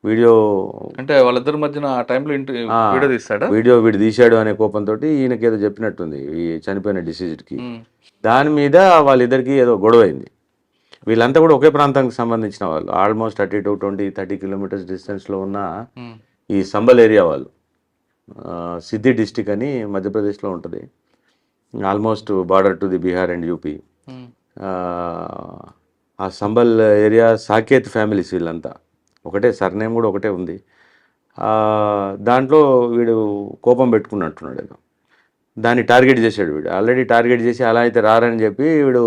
Video అంటే వాళ్ళిద్దరి మధ్యన ఆ టైంలో వీడియో తీస్తాడా? వీడు తీశాడు అనే కోపంతో ఈయనకేదో చెప్పినట్టుంది ఈ చనిపోయిన డిసీజ్డ్కి. ఉమ్, దాని మీద వాళ్ళిద్దరికి ఏదో గొడవ అయింది. వీళ్ళంతా కూడా ఒకే ప్రాంతానికి సంబంధించిన వాళ్ళు, ఆల్మోస్ట్ 30 కిలోమీటర్స్ డిస్టెన్స్లో ఉన్న ఉమ్, ఈ సంబల్ ఏరియా వాళ్ళు. సిద్ధి డిస్టిక్ అని మధ్యప్రదేశ్లో ఉంటుంది, almost border to the Bihar and UP. Um, ఆ సంబల్ ఏరియా సాకేత్ ఫ్యామిలీస్ వీళ్ళంతా, ఒకటే సర్నేమ్ కూడా ఒకటే ఉంది. దాంట్లో వీడు కోపం పెట్టుకున్నట్టున్నాడు ఏదో, దాన్ని టార్గెట్ చేశాడు. వీడు ఆల్రెడీ టార్గెట్ చేసి అలా అయితే రారని చెప్పి వీడు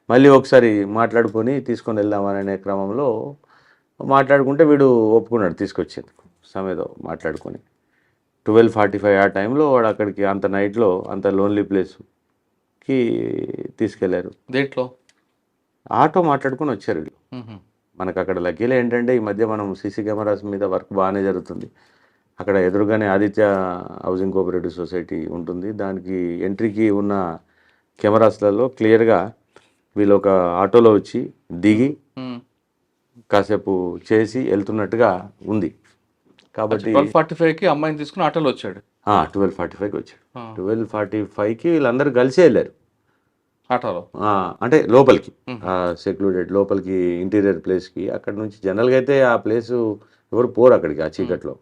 మళ్ళీ ఒకసారి మాట్లాడుకొని తీసుకొని వెళ్దామనే క్రమంలో మాట్లాడుకుంటే వీడు ఒప్పుకున్నాడు తీసుకొచ్చేందుకు. సమేదో మాట్లాడుకొని 12:45 ఆ టైంలో వాడు అక్కడికి అంత నైట్లో అంత లోన్లీ ప్లేస్కి తీసుకెళ్లారు. దేంట్లో? ఆటో మాట్లాడుకొని వచ్చారు వీళ్ళు. ఉహుం, మనకు అక్కడ లక్కీలో ఏంటంటే ఈ మధ్య మనం సీసీ కెమెరాస్ మీద వర్క్ బాగానే జరుగుతుంది. అక్కడ ఎదురుగానే ఆదిత్య హౌసింగ్ కోఆపరేటివ్ సొసైటీ ఉంటుంది. దానికి ఎంట్రీకి ఉన్న కెమెరాస్లలో క్లియర్గా వీళ్ళు ఒక ఆటోలో వచ్చి దిగి ఉమ్. కాసేపు చేసి వెళ్తున్నట్టుగా ఉంది. కాబట్టి 12:45కి అమ్మాయిని తీసుకుని ఆటోలో వచ్చాడు. 12:45కి వచ్చాడు. 12:45కి వీళ్ళందరూ కలిసే వెళ్ళారు ఆటోలో. అంటే లోపలికి, సెక్లూడెడ్ లోపలికి ఇంటీరియర్ ప్లేస్కి. అక్కడ నుంచి జనరల్గా అయితే ఆ ప్లేసు ఎవరు పోరు అక్కడికి ఆ చీకట్లో.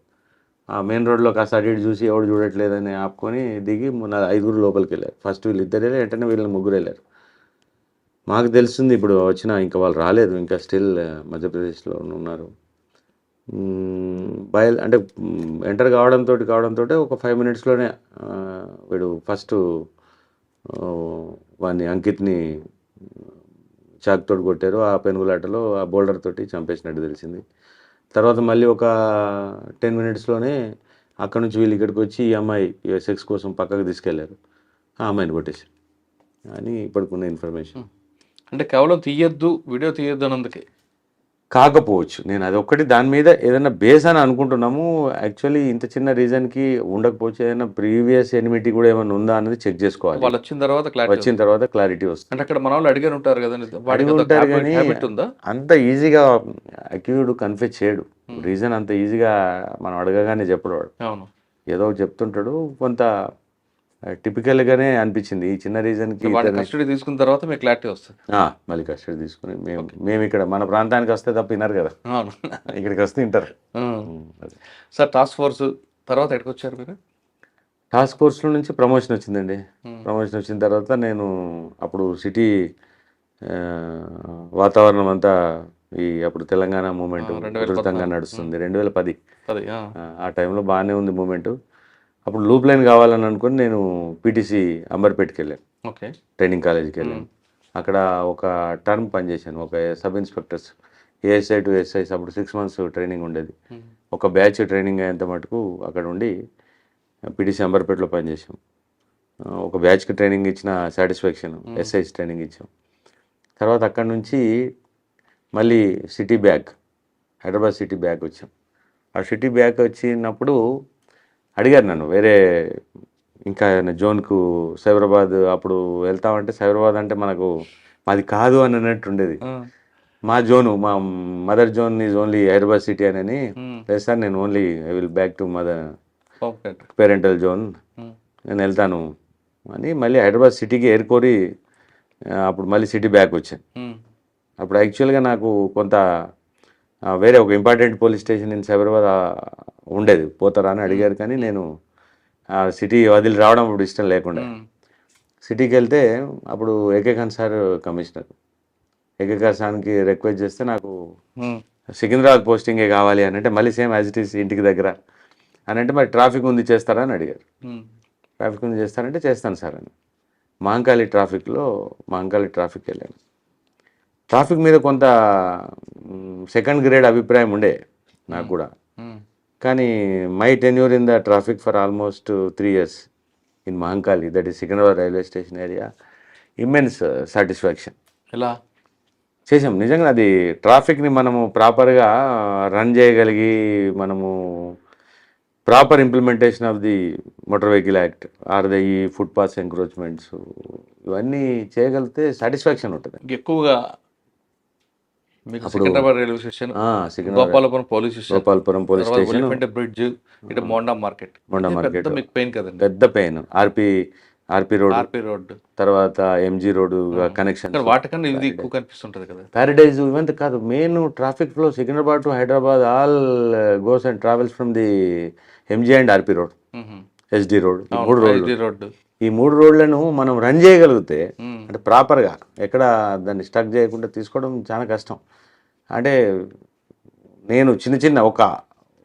ఆ మెయిన్ రోడ్లో కాస్త అటు ఇటు చూసి ఎవడు చూడట్లేదని ఆపుకొని దిగి 5 లోపలికి వెళ్ళారు. ఫస్ట్ వీళ్ళు ఇద్దరు వెళ్ళారు, వెంటనే వీళ్ళని 3 వెళ్ళారు. మాకు తెలుస్తుంది ఇప్పుడు వచ్చిన, ఇంకా వాళ్ళు రాలేదు, ఇంకా స్టిల్ మధ్యప్రదేశ్లో ఉన్నారు. అంటే ఎంటర్ కావడంతో ఒక 5 మినిట్స్లోనే వీడు ఫస్ట్ వాడిని అంకిత్ని చాక్తోటి కొట్టారు. ఆ పెనుగులాటలో ఆ బోల్డర్ తోటి చంపేసినట్టు తెలిసింది. తర్వాత మళ్ళీ ఒక 10 మినిట్స్లోనే అక్కడ నుంచి వీళ్ళు ఇక్కడికి వచ్చి ఈ అమ్మాయి సెక్స్ కోసం పక్కకు తీసుకెళ్లారు, ఆ అమ్మాయిని కొట్టేశారు అని ఇప్పటికున్న ఇన్ఫర్మేషన్. అంటే కేవలం తీయద్దు, వీడియో తీయద్దు అన్నందుకే కాకపోవచ్చు, నేను అది ఒక్కటి దాని మీద ఏదైనా బేస్ అని అనుకుంటున్నాము. యాక్చువల్లీ ఇంత చిన్న రీజన్కి ఉండకపోవచ్చు, ఏదైనా ప్రీవియస్ ఎనిమిటీ కూడా ఏమైనా ఉందా అనేది చెక్ చేసుకోవాలి. వాళ్ళు వచ్చిన తర్వాత క్లారిటీ వస్తుంది. అంటే అక్కడ మన వాళ్ళు అడిగారు ఉంటారు కదా, అడిగి ఉంటారు కానీ ఉందా? అంత ఈజీగా అక్యూజ్డ్ కన్ఫెస్ చేయడు. రీజన్ అంత ఈజీగా మనం అడగగానే చెప్పడు వాడు. అవును, ఏదో చెప్తుంటాడు. కొంత టిపికల్గానే అనిపించింది ఈ చిన్న రీజన్కి. కస్టడీ తీసుకున్న తర్వాత మీకు క్లారిటీ వస్తుంది. మళ్ళీ కస్టడీ తీసుకుని మేము ఇక్కడ మన ప్రాంతానికి వస్తే తప్ప విన్నారు కదా, అవును, ఇక్కడికి వస్తే వింటారు. సార్ టాస్క్ ఫోర్స్ తర్వాత ఎక్కడికి వచ్చారు మీరు? టాస్క్ ఫోర్స్లో నుంచి ప్రమోషన్ వచ్చిందండి. ప్రమోషన్ వచ్చిన తర్వాత నేను అప్పుడు సిటీ వాతావరణం అంతా అప్పుడు తెలంగాణ మూమెంట్ విస్తృతంగా నడుస్తుంది. 2010 ఆ టైంలో బాగానే ఉంది మూమెంట్. అప్పుడు లూప్ లైన్ కావాలని అనుకుని నేను పీటీసీ అంబర్పేట్కి వెళ్ళాను, ఓకే, ట్రైనింగ్ కాలేజీకి వెళ్ళాను. అక్కడ ఒక టర్మ్ పనిచేశాను, ఒక sub inspectors ASI to SI. అప్పుడు 6 మంత్స్ ట్రైనింగ్ ఉండేది. ఒక బ్యాచ్ ట్రైనింగ్ అయ్యేంత మటుకు అక్కడ ఉండి పీటీసీ అంబర్పేటలో పనిచేసాం. ఒక బ్యాచ్కి ట్రైనింగ్ ఇచ్చిన సాటిస్ఫాక్షన్, ఎస్ఐస్ ట్రైనింగ్ ఇచ్చాం. తర్వాత అక్కడ నుంచి మళ్ళీ హైదరాబాద్ సిటీ బ్యాక్ వచ్చాం. ఆ సిటీ బ్యాక్ వచ్చినప్పుడు అడిగారు నన్ను వేరే ఇంకా జోన్కు, సైబరాబాద్ అప్పుడు వెళ్తామంటే సైబరాబాద్ అంటే మాది కాదు అని అన్నట్టు ఉండేది. మా జోను, మా mother zone is only Hyderabad city అని. లేదు సార్, నేను only I will back to mother parental zone, నేను వెళ్తాను అని మళ్ళీ హైదరాబాద్ సిటీకి ఏరుకోరి అప్పుడు మళ్ళీ సిటీ బ్యాక్ వచ్చాను. అప్పుడు యాక్చువల్గా నాకు కొంత వేరే ఒక important police station in Cyberabad ఉండేది, పోతారా అని అడిగారు. కానీ నేను సిటీ వదిలి రావడం అప్పుడు ఇష్టం లేకుండా సిటీకి వెళ్తే అప్పుడు AK Khan sir commissioner. AK Khan సార్కి రిక్వెస్ట్ చేస్తే నాకు సికింద్రాబాద్ పోస్టింగే కావాలి అని అంటే, మళ్ళీ సేమ్ యాజ్ ఇట్ ఈస్ ఇంటికి దగ్గర అని అంటే, మరి ట్రాఫిక్ ఉంది చేస్తారా అని అడిగారు. ట్రాఫిక్ ఉంది చేస్తారంటే చేస్తాను సార్ అని మహంకాళి ట్రాఫిక్ వెళ్ళాను. ట్రాఫిక్ మీద కొంత సెకండ్ గ్రేడ్ అభిప్రాయం ఉండే నాకు కూడా. కానీ my tenure in the traffic for almost 3 years in Mahankali, that is Secunderabad railway station area, immense satisfaction. ఎలా చేసాం నిజంగా. అది ట్రాఫిక్ని మనము ప్రాపర్గా రన్ చేయగలిగి, మనము proper implementation of the motor vehicle act or the ఈ ఫుట్ పాస్ ఎంక్రోచ్మెంట్స్ ఇవన్నీ చేయగలిగితే సాటిస్ఫాక్షన్ ఉంటుంది. ఎక్కువగా మీకు Secunderabad railway station, Secunderabad Gopalapuram police station, Gopalapuram police తర్వాత స్టేషన్, ఒలిఫెంట్ బ్రిడ్జ్, ఇటు మోండా మార్కెట్. మొండా ఇది మార్కెట్ పెద్ద మీకు పెయిన్ కదండి. పెద్ద పెయిన్. ఆర్పి రోడ్, ఆర్పి రోడ్, తర్వాత ఎంజీ రోడ్ కనెక్షన్. ఇక్కడ వాటికన్నా ఇది ఎక్కువ కనిపిస్తుంటది కదా. ప్యారడైజ్ ఇవంతా కాదు, main traffic flow Secunderabad to Hyderabad all goes and travels from the MG and RP road, SD road. ఈ మూడు రోడ్లను మనం రన్ చేయగలిగితే అంటే ప్రాపర్గా ఎక్కడ దాన్ని స్టక్ చేయకుండా తీసుకోవడం చాలా కష్టం. అంటే నేను చిన్న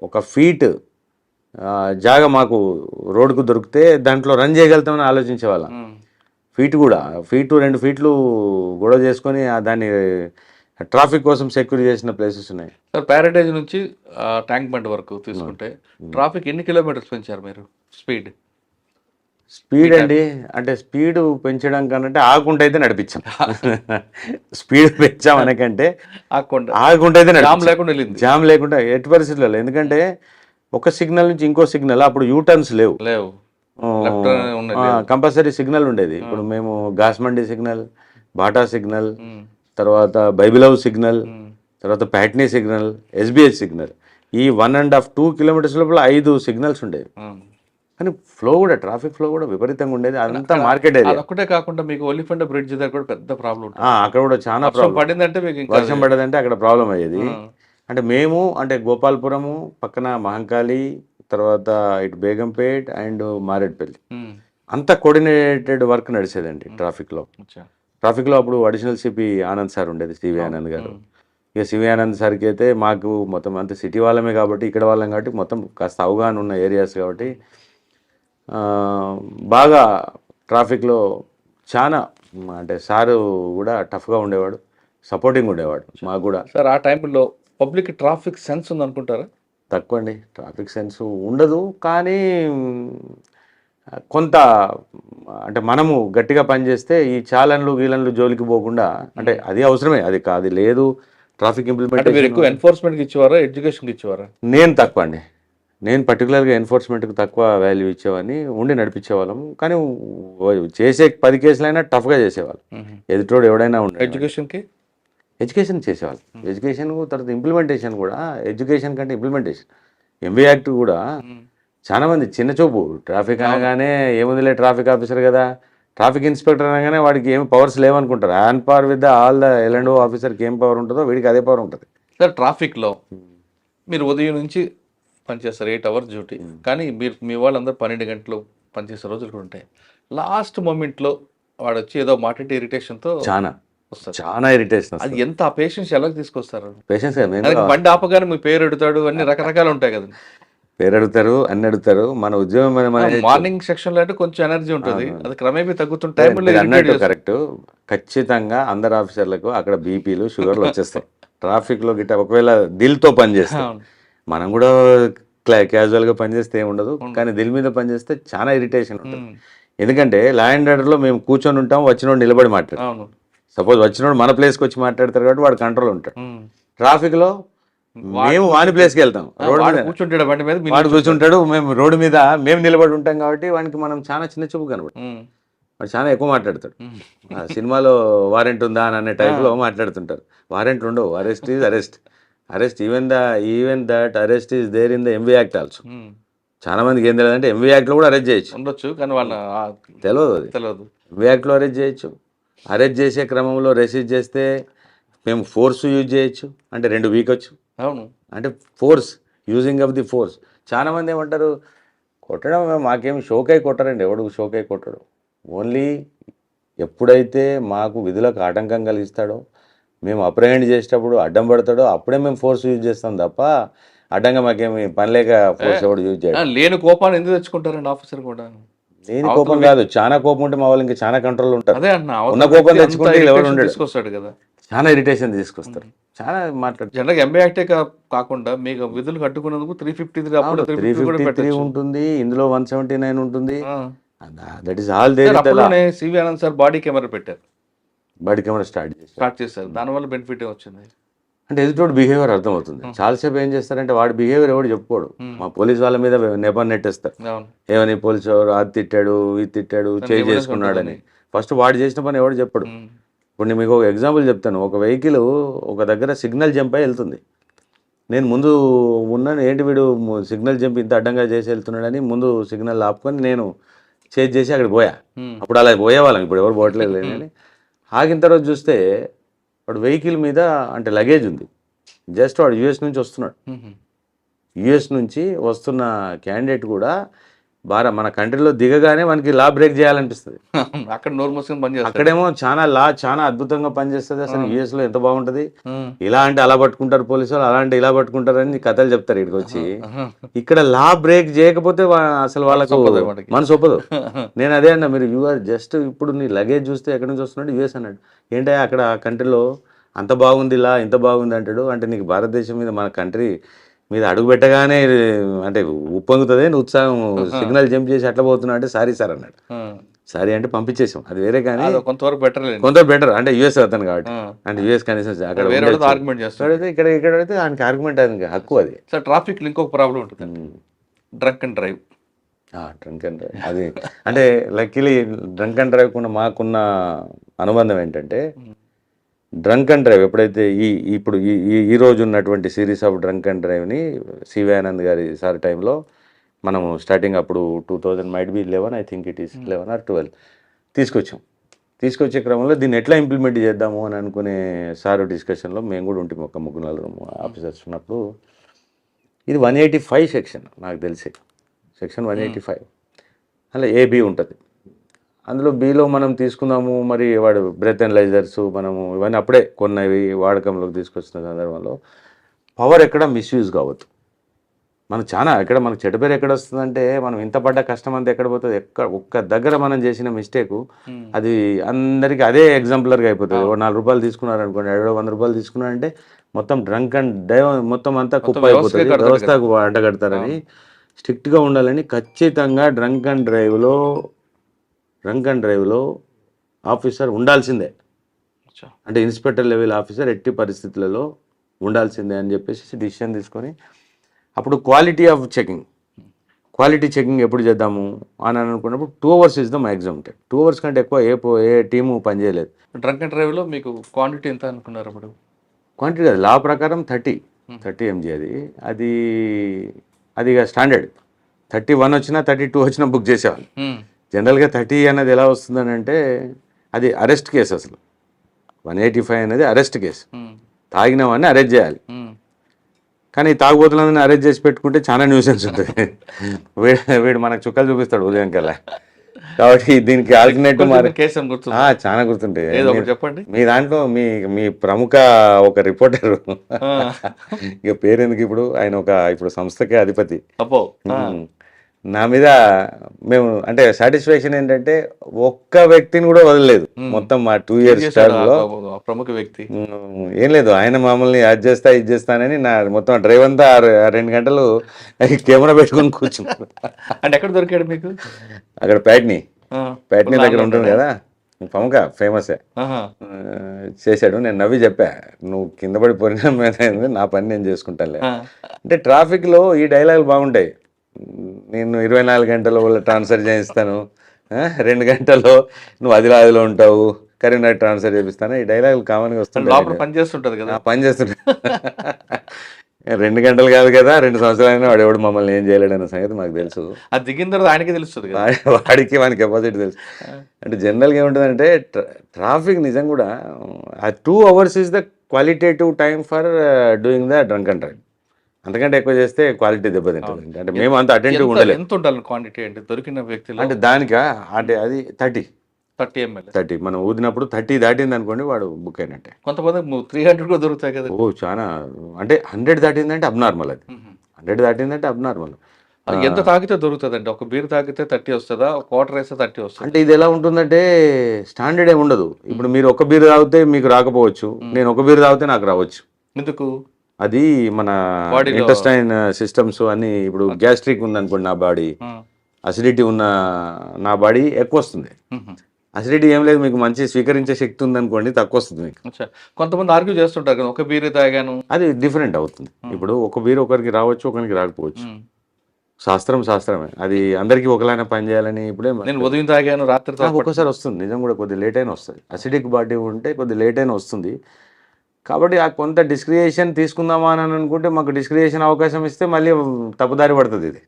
ఒక ఫీట్ జాగా మాకు రోడ్కు దొరికితే దాంట్లో రన్ చేయగలుగుతామని ఆలోచించేవాళ్ళం. ఫీటు 2 ఫీట్లు గొడవ చేసుకొని దాన్ని ట్రాఫిక్ కోసం సెక్యూర్ చేసిన ప్లేసెస్ ఉన్నాయి. సార్ ప్యారడైజ్ నుంచి ట్యాంక్ బండ్ వరకు తీసుకుంటే ట్రాఫిక్ ఎన్ని కిలోమీటర్స్ పెంచారు మీరు స్పీడ్ అండి? అంటే స్పీడ్ పెంచడం కనంటే ఆగుంటే అయితే నడిపించాం. స్పీడ్ పెంచాం అనకంటే ఆగుంటే అయితే జామ్ లేకుండా ఎట్టి పరిస్థితుల్లో. ఎందుకంటే ఒక సిగ్నల్ నుంచి ఇంకో సిగ్నల్, అప్పుడు యూటర్న్స్ లేవు, కంపల్సరీ సిగ్నల్ ఉండేది. ఇప్పుడు మేము గాస్మండి సిగ్నల్, బాటా సిగ్నల్, తర్వాత బైబిల్ హౌస్ సిగ్నల్, తర్వాత ప్యాట్నీ సిగ్నల్, ఎస్బిహెచ్ సిగ్నల్, ఈ 1.5-2 కిలోమీటర్స్ లోపల 5 సిగ్నల్స్ ఉండేవి. కానీ ఫ్లో కూడా, ట్రాఫిక్ ఫ్లో కూడా విపరీతంగా ఉండేది. అదంతా మార్కెట్ ఏరియా. ఒకటే కాకుండా మీకు ఒలిఫెంట్ బ్రిడ్జ్ దగ్గర కూడా పెద్ద ప్రాబ్లం, అక్కడ కూడా చాలా ప్రాబ్లం పడిందంటే, వర్షం పడదంటే అక్కడ ప్రాబ్లం అయ్యేది. అంటే మేము గోపాల్పురము పక్కన మహంకాళి, తర్వాత ఇటు బేగంపేట్ అండ్ మారేడ్పల్లి, అంతా కోఆర్డినేటెడ్ వర్క్ నడిచేదండి ట్రాఫిక్లో. అప్పుడు అడిషనల్ సిపి ఆనంద్ సార్ ఉండేది, సివి ఆనంద్ గారు. ఇక సివి ఆనంద్ సార్కి అయితే మాకు మొత్తం అంత సిటీ వాళ్ళమే కాబట్టి, ఇక్కడ వాళ్ళం కాబట్టి మొత్తం కాస్త అవగాహన ఉన్న ఏరియాస్ కాబట్టి బాగా ట్రాఫిక్లో చాలా, అంటే సారు కూడా టఫ్గా ఉండేవాడు, సపోర్టింగ్ ఉండేవాడు మాకు కూడా. సార్ ఆ టైంలో పబ్లిక్ ట్రాఫిక్ సెన్స్ ఉంది అనుకుంటారా? తక్కువ అండి, ట్రాఫిక్ సెన్స్ ఉండదు. కానీ కొంత అంటే మనము గట్టిగా పనిచేస్తే ఈ చాలన్లు జోలికి పోకుండా, అంటే అది అవసరమే, అది లేదు ట్రాఫిక్ ఇంప్లిమెంటేషన్. ఎక్కువ ఎన్ఫోర్స్మెంట్కి ఇచ్చేవారా, ఎడ్యుకేషన్కి ఇచ్చేవారా? నేను తక్కువ అండి, నేను పర్టికులర్గా ఎన్ఫోర్స్మెంట్కి తక్కువ వాల్యూ ఇచ్చేవాడిని, నడిపించేవాళ్ళము. కానీ చేసే 10 కేసులైనా టఫ్గా చేసేవాళ్ళు, ఎదుటోడు ఎవడైనా ఉండే. ఎడ్యుకేషన్ చేసేవాళ్ళు, ఎడ్యుకేషన్ తర్వాత ఇంప్లిమెంటేషన్ కూడా. ఎడ్యుకేషన్ కంటే ఇంప్లిమెంటేషన్, ఎంబీ యాక్ట్ కూడా చాలా మంది చిన్న చూపు. ట్రాఫిక్ అనగానే ఏముందిలే ట్రాఫిక్ ఆఫీసర్ కదా, ట్రాఫిక్ ఇన్స్పెక్టర్ అనగానే వాడికి ఏమి పవర్స్ లేవనుకుంటారు. On par with all the L and O ఆఫీసర్కి ఏం పవర్ ఉంటుందో వీడికి అదే పవర్ ఉంటుంది. సార్ ట్రాఫిక్లో మీరు ఉదయం నుంచి పనిచేస్తారు, 8 hours డ్యూటీ, కానీ మీ వాళ్ళందరూ 12 గంటలు పనిచేసే రోజులు కూడా ఉంటాయి. లాస్ట్ మూమెంట్లో వాడు వచ్చి ఏదో మాట్లాడి ఇరిటేషన్తో చాలా ఇరిటేషన్. అది ఎంత ఆ పేషెన్స్ ఎలా తీసుకొస్తారు? పేషెన్స్ బండి ఆపగానే మీ పేరు అడుగుతాడు, అన్ని రకరకాలు ఉంటాయి కదా. పేరు అడుగుతారు, అన్ని అడుగుతారు. మన ఉద్యోగం మార్నింగ్ సెక్షన్ లో అంటే కొంచెం ఎనర్జీ ఉంటుంది, అది క్రమేపీ తగ్గుతుంటే అన్నట్టు కరెక్ట్. ఖచ్చితంగా అందరు ఆఫీసర్లకు అక్కడ బీపీలు షుగర్లు వచ్చేస్తాయి ట్రాఫిక్ లో గిట్ట. ఒకవేళ దిల్తో పనిచేస్తాం, మనం కూడా క్యాజువల్గా పనిచేస్తే ఏముండదు, కానీ దిల్ మీద పనిచేస్తే చాలా ఇరిటేషన్ ఉంటుంది. ఎందుకంటే లా అండ్ ఆర్డర్లో మేము కూర్చొని ఉంటాం, వచ్చినోడు నిలబడి మాట్లాడు. సపోజ్ వచ్చినోడు మన ప్లేస్కి వచ్చి మాట్లాడతారు కాబట్టి వాడు కంట్రోల్ ఉంటాడు. ట్రాఫిక్లో మేము వాని ప్లేస్కి వెళ్తాం, రోడ్డు మీద కూర్చుంటాడు, బండి మీద వాడు కూర్చుంటాడు, మేము రోడ్డు మీద మేము నిలబడి ఉంటాం కాబట్టి వానికి మనం చాలా చిన్న చూపు కనబడు. వాడు చాలా ఎక్కువ మాట్లాడతాడు. సినిమాలో వారెంట్ ఉందా అని అనే టైప్లో మాట్లాడుతుంటారు. వారెంట్ ఉండవు, arrest is arrest. Even that arrest is there in the MV act also. చాలా మందికి ఏం తెలియదు అంటే ఎంవీ యాక్ట్లో కూడా అరెస్ట్ చేయొచ్చు ఉండొచ్చు, కానీ వాళ్ళ తెలియదు. ఎంవీ యాక్ట్లో అరెస్ట్ చేయొచ్చు. అరెస్ట్ చేసే క్రమంలో రెసిస్ట్ చేస్తే మేము ఫోర్స్ యూజ్ చేయొచ్చు, అంటే 2 వీక్ వచ్చు. అవును, అంటే force, using of the force. చాలా మంది ఏమంటారు, కొట్టడం మాకేమి షోకై కొట్టరండి, ఎవడు షోకై కొట్టడు. ఓన్లీ ఎప్పుడైతే మాకు విధులకు ఆటంకం కలిగిస్తాడో, మేము అప్రహెండ్ చేసేటప్పుడు అడ్డం పడతాడో అప్పుడే మేము ఫోర్స్ యూజ్ చేస్తాం తప్ప అడ్డంగా మాకేమి పని లేక ఫోర్స్ ఎవడు యూజ్ చేయడం. లేని కోపాన్ని ఎందుకు తెచ్చుకుంటారండి ఆఫీసర్ కూడా? లేని కోపం కాదు, చాలా కోపం ఉంటే మా వాళ్ళు ఇంకా చాలా కంట్రోల్ ఉంటారు. ఉన్న కోపం తెచ్చుకుంటే ఎవరు ఉండడు, కదా, చాలా ఇరిటేషన్ తీసుకొస్తారు, చాలా మాట్లాడు. జనరల్గా ఎంబీ యాక్టే కాకుండా మీకు విధులు కట్టుకున్నందుకు 353 ఉంటుంది, ఇందులో 179 ఉంటుంది. That is all CV Anand sir body camera పెట్టారు, బాడీ కెమెరా స్టార్ట్ చేశారు. దానివల్ల బెనిఫిట్ వచ్చింది అంటే ఎదుటోడు బిహేవియర్ అర్థమవుతుంది. చాలాసేపు ఏం చేస్తారంటే వాడి బిహేవియర్ ఎవడు చెప్పుకోడు, మా పోలీస్ వాళ్ళ మీద నెట్టేస్తారు. ఏమని పోలీసు అది తిట్టాడు, ఇది తిట్టాడు, చేసుకున్నాడని. ఫస్ట్ వాడు చేసిన పని ఎవడు చెప్పడు. ఇప్పుడు నేను మీకు ఒక ఎగ్జాంపుల్ చెప్తాను. ఒక వెహికల్ ఒక దగ్గర సిగ్నల్ జంప్ అయి వెళ్తుంది. నేను ముందు ఉన్నాను, ఏంటి వీడు సిగ్నల్ జంప్ ఇంత అడ్డంగా చేసి వెళ్తున్నాడని ముందు సిగ్నల్ ఆపుకొని నేను చేజ్ చేసి అక్కడ పోయా. అప్పుడు అలా పోయేవాళ్ళం, ఇప్పుడు ఎవరు పోవట్లేదు అని. ఆగిన తర్వాత చూస్తే వాడు వెహికల్ మీద అంటే లగేజ్ ఉంది. జస్ట్ వాడు యూఎస్ నుంచి వస్తున్నాడు. యూఎస్ నుంచి వస్తున్న క్యాండిడేట్ కూడా మన కంట్రీలో దిగగానే మనకి లా బ్రేక్ చేయాలనిపిస్తుంది. అక్కడ నోరు మూసుకొని పని చేస్తారు. అక్కడేమో చాలా అద్భుతంగా పనిచేస్తుంది. అసలు యూఎస్ లో ఎంత బాగుంటది, ఇలా అంటే అలా పట్టుకుంటారు పోలీసు వాళ్ళు, అలా అంటే ఇలా పట్టుకుంటారు అని కథలు చెప్తారు ఇక్కడికి వచ్చి. ఇక్కడ లా బ్రేక్ చేయకపోతే అసలు వాళ్ళకు మనసు ఒప్పదు. నేను అదే అన్నా, మీరు యూఆర్ జస్ట్ ఇప్పుడు నీ లగేజ్ చూస్తే ఎక్కడి నుంచి వస్తున్నాడు, యూఎస్ అన్నాడు. ఏంటంటే అక్కడ కంట్రీలో అంత బాగుంది, ఇలా ఇంత బాగుంది అంటాడు. అంటే నీకు భారతదేశం మీద మన కంట్రీ మీద అడుగు పెట్టగానే అంటే ఉప్పొంగుతుంది ఉత్సాహం, సిగ్నల్ జంప్ చేసి అట్లా పోతున్నా అంటే సారీ సార్ అన్నాడు. సారీ అంటే పంపించేసాం, అది వేరే. కానీ కొంతవరకు బెటర్ అంటే యూఎస్ అతను కాబట్టి, అంటే యూఎస్ కనీసం అక్కడ ఆర్గ్యుమెంట్ చేస్తాడు. ఇక్కడ అయితే ఆయనకి ఆర్గ్యుమెంట్ అది హక్కు. అది సార్ ట్రాఫిక్ ఇంకొక ప్రాబ్లం ఉంటుంది, drunk and drive. Drunk and drive అది అంటే లక్కీలీ డ్రంక్ అండ్ డ్రైవ్ కూడా మాకున్న అనుబంధం ఏంటంటే, డ్రంక్ అండ్ డ్రైవ్ ఎప్పుడైతే ఇప్పుడు ఈ రోజు ఉన్నటువంటి సిరీస్ ఆఫ్ డ్రంక్ అండ్ డ్రైవ్ని సివి ఆనంద్ గారి సార్ టైంలో మనము స్టార్టింగ్ అప్పుడు 2000 might be 11, I think it is 11 or 12 తీసుకొచ్చే క్రమంలో దీన్ని ఎట్లా ఇంప్లిమెంట్ చేద్దాము అని అనుకునే సార్ డిస్కషన్లో మేము కూడా ఉంటాము, ఒక 3-4 ఆఫీసర్స్ ఉన్నప్పుడు. ఇది 185 సెక్షన్, నాకు తెలిసి సెక్షన్ 185. అలా ఏబి ఉంటుంది. అందులో బిలో మనం తీసుకుందాము, మరి వాడు బ్రెత్ అనలైజర్స్ మనము ఇవన్నీ అప్పుడే కొన్నవి వాడకంలోకి తీసుకొచ్చిన సందర్భంలో పవర్ ఎక్కడ మిస్యూజ్ కావద్దు. మనం మనకు చెడ్డ పేరు ఎక్కడ వస్తుందంటే, మనం ఇంత పడ్డ కష్టం అంతా ఎక్కడ పోతుంది, ఒక్క దగ్గర మనం చేసిన మిస్టేక్ అది అందరికీ అదే ఎగ్జాంపులర్గా అయిపోతుంది. 4 రూపాయలు తీసుకున్నారు అనుకోండి, 100 రూపాయలు తీసుకున్నారంటే మొత్తం డ్రంక్ అండ్ డ్రైవ్ మొత్తం అంతా కుప్ప అయిపోతుంది, వ్యవస్థకు అడ్డగడతారని స్ట్రిక్ట్గా ఉండాలని. ఖచ్చితంగా డ్రంక్ అండ్ డ్రైవ్లో ఆఫీసర్ ఉండాల్సిందే, అంటే ఇన్స్పెక్టర్ లెవెల్ ఆఫీసర్ ఎట్టి పరిస్థితులలో ఉండాల్సిందే అని చెప్పేసి డిసిషన్ తీసుకొని, అప్పుడు క్వాలిటీ చెకింగ్ ఎప్పుడు చేద్దాము అని అనుకున్నప్పుడు 2 hours is the maximum time. 2 hours కంటే ఎక్కువ ఏ టీము పనిచేయలేదు. డ్రంక్ అండ్ డ్రైవ్లో మీకు క్వాంటిటీ ఎంత అనుకున్నారు అప్పుడు? క్వాంటిటీ కాదు, లా ప్రకారం 30 mg అది ఇక స్టాండర్డ్. 31 వచ్చినా 32 వచ్చినా బుక్ చేసేవాళ్ళు. జనరల్గా 30 అనేది ఎలా వస్తుందని అంటే, అది అరెస్ట్ కేసు. అసలు 185 అనేది అరెస్ట్ కేసు. తాగిన వాడిని అరెస్ట్ చేయాలి. కానీ తాగుబోతులందరినీ అరెస్ట్ చేసి పెట్టుకుంటే చాలా న్యూసెన్స్ ఉంటుంది. వీడు మనకు చుక్కలు చూపిస్తాడు ఉదయం కల్లా. కాబట్టి దీనికి ఆల్టర్నేటివ్ చాలా గుర్తుంటాయి. చెప్పండి. మీ దాంట్లో మీ ప్రముఖ ఒక రిపోర్టర్, ఇక పేరెందుకు, ఇప్పుడు ఆయన ఇప్పుడు సంస్థకే అధిపతి. నా మీద మేము అంటే సాటిస్ఫాక్షన్ ఏంటంటే, ఒక్క వ్యక్తిని కూడా వదలలేదు మొత్తం మా 2 years టైంలో. ప్రముఖ వ్యక్తి ఏం లేదు, ఆయన మమ్మల్ని అది చేస్తానని నా మొత్తం డ్రైవ్ అంతా 2 గంటలు కెమెరా పెట్టుకొని కూర్చున్నాడు. అంటే ఎక్కడ దొరికాడు మీకు? అక్కడ ప్యాట్నీ దగ్గర ఉంటుంది కదా, ప్రముఖ ఫేమసే. చేశాడు. నేను నవ్వి చెప్పా, నువ్వు కింద పడిపోయినా నా పని నేను చేసుకుంటానులే. అంటే ట్రాఫిక్లో ఈ డైలాగులు బాగుంటాయి. నేను 24 గంటల్లో ట్రాన్స్ఫర్ చేయిస్తాను, 2 గంటల్లో నువ్వు ఆదిలాబాద్లో ఉంటావు, కరీంనగర్ ట్రాన్స్ఫర్ చేపిస్తాను, ఈ డైలాగులు కామన్గా వస్తుంటాయి. పని చేస్తుంటుంది కదా, 2 గంటలు కాదు కదా, 2 సంవత్సరాలైనా వాడు ఎవడు మమ్మల్ని ఏం చేయలేడన్న సంగతి మాకు తెలుసు. అది దిగిన తర్వాత ఆయనకి తెలుస్తుంది, వాడికి కెపాసిటీ తెలుసు. అంటే జనరల్గా ఏముంటుందంటే, ట్రాఫిక్ నిజం కూడా ఆ 2 hours is the qualitative time for doing the drunk and drive. అంతకంటే ఎక్కువ చేస్తే క్వాలిటీ దెబ్బతింటుంది. అంటే మేము అంత అటెంటివ్ ఉండలేదు. ఎంత ఉండాలి క్వాంటిటీ అంటే దొరికిన వ్యక్తిలో? అంటే దానికా అంటే అది 30 ml మనం ఊదినప్పుడు 30 దాటింది అనుకోండి, వాడు బుక్ అయినట్టే. కొంతమంది 300 కూడా దొరుకుతాయి కదా. చాలా అంటే 100 దాటిందంటే అబ్నార్మల్. అది 100 దాటిందంటే అబ్నార్మల్. ఎంత తాగితే దొరుకుతుంది అంటే? ఒక బీర్ తాగితే 30 వస్తుందా, ఒక క్వార్టర్ వేస్తే 30 వస్తుంది? అంటే ఇది ఎలా ఉంటుందంటే, స్టాండర్డ్ ఏమి ఉండదు. ఇప్పుడు మీరు ఒక బీర్ తాగితే మీకు రాకపోవచ్చు, నేను ఒక బీర్ తాగితే నాకు రావచ్చు. ఎందుకు? అది మన ఇంటెస్టైన్ సిస్టమ్స్ అన్ని. ఇప్పుడు గ్యాస్ట్రిక్ ఉందనుకోండి నా బాడీ, అసిడిటీ ఉన్న నా బాడీ ఎక్కువ వస్తుంది. అసిడిటీ ఏం లేదు, మీకు మంచి స్వీకరించే శక్తి ఉందనుకోండి తక్కువ వస్తుంది మీకు. కొంతమంది ఆర్గ్యూ చేస్తుంటారు కదా, ఒక బీర్ తాగాను, అది డిఫరెంట్ అవుతుంది. ఇప్పుడు ఒక బీర్ ఒకరికి రావచ్చు, ఒకరికి రాకపోవచ్చు. శాస్త్రమే అది అందరికీ ఒకలానే పని చేయాలని ఇప్పుడే నేను ఉదయం తాగాను రాత్రి నాకు ఒక్కోసారి వస్తుంది నిజం కూడా కొద్ది లేట్ అయినా వస్తుంది అసిడిక్ బాడీ ఉంటే కొద్ది లేట్ అయినా వస్తుంది కాబట్టి ఆ కొంత డిస్క్రియేషన్ తీసుకుందామా అని అనుకుంటే మాకు డిస్క్రియేషన్ అవకాశం ఇస్తే మళ్ళీ తప్పుదారి పడుతుంది ఇది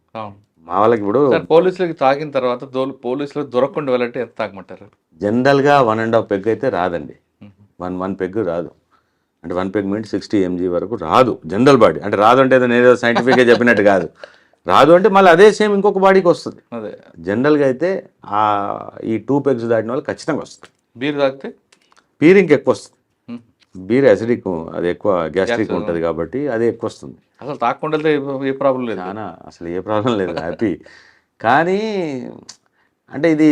మా వాళ్ళకి ఇప్పుడు పోలీసులకి తాగిన తర్వాత పోలీసులకు దొరకకుండా వెళ్ళంటే ఎంత తాగమంటారు? జనరల్గా 1.5 పెగ్ అయితే రాదండి. వన్ పెగ్ రాదు. అంటే 1 పెగ్ మీన్స్ 60 mg వరకు రాదు జనరల్ బాడీ. అంటే రాదు అంటే ఏదో సైంటిఫిక్గా చెప్పినట్టు కాదు. రాదు అంటే మళ్ళీ అదే సేమ్ ఇంకొక బాడీకి వస్తుంది. అదే జనరల్గా అయితే ఈ 2 పెగ్స్ దాటిన వాళ్ళు ఖచ్చితంగా వస్తుంది. బీర్ తాగితే బీర్ ఇంకెక్కువ వస్తుంది. బీర్ అసిడిక్, అది ఎక్కువ గ్యాస్ట్రిక్ ఉంటుంది కాబట్టి అది ఎక్కువ వస్తుంది. అసలు తాగకుండా వెళ్తే ఏ ప్రాబ్లం లేదు. అసలు ఏ ప్రాబ్లం లేదు, హ్యాపీ. కానీ అంటే ఇది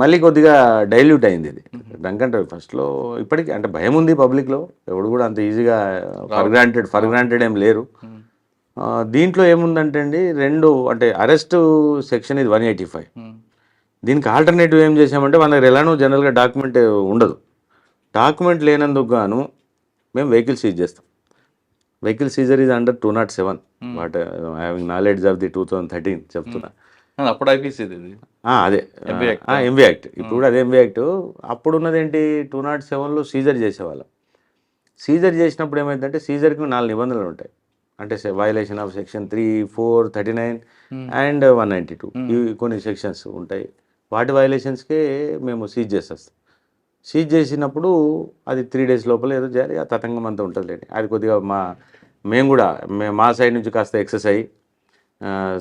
మళ్ళీ కొద్దిగా డైల్యూట్ అయింది ఇది డ్రంక్ అంటే ఫస్ట్లో. ఇప్పటికీ అంటే భయం ఉంది పబ్లిక్లో, ఎవడు కూడా అంత ఈజీగా ఫర్ గ్రాంటెడ్ ఏం లేరు. దీంట్లో ఏముందంటే అండి, అంటే అరెస్ట్ సెక్షన్ ఇది 185. దీనికి ఆల్టర్నేటివ్ ఏం చేసామంటే, మన దగ్గర ఎలానో జనరల్గా డాక్యుమెంట్ ఉండదు. డాక్యుమెంట్ లేనందుకు గాను మేము వెహికల్ సీజ్ చేస్తాం. Vehicle seizure is under 207. What having knowledge of the 2013 చెప్తున్నా. అప్పుడు ఐపీసీ అదే ఎంవీ యాక్ట్. ఇప్పుడు కూడా అదే ఎంవీ యాక్ట్. అప్పుడు ఉన్నది ఏంటి, 207లో సీజర్ చేసేవాళ్ళం. సీజర్ చేసినప్పుడు ఏమైందంటే, సీజర్కి 4 నిబంధనలు ఉంటాయి. అంటే వయలేషన్ ఆఫ్ సెక్షన్ 3, 4, 39 అండ్ 192 ఇవి కొన్ని సెక్షన్స్ ఉంటాయి. వాటి వయలేషన్స్కే మేము సీజ్ చేసేస్తాం. సీజ్ చేసినప్పుడు అది 3 days లోపల ఏదో చేయాలి. ఆ తతంగం అంతా ఉంటుంది లేండి. అది కొద్దిగా మేము కూడా మా సైడ్ నుంచి కాస్త ఎక్సర్సైజ్,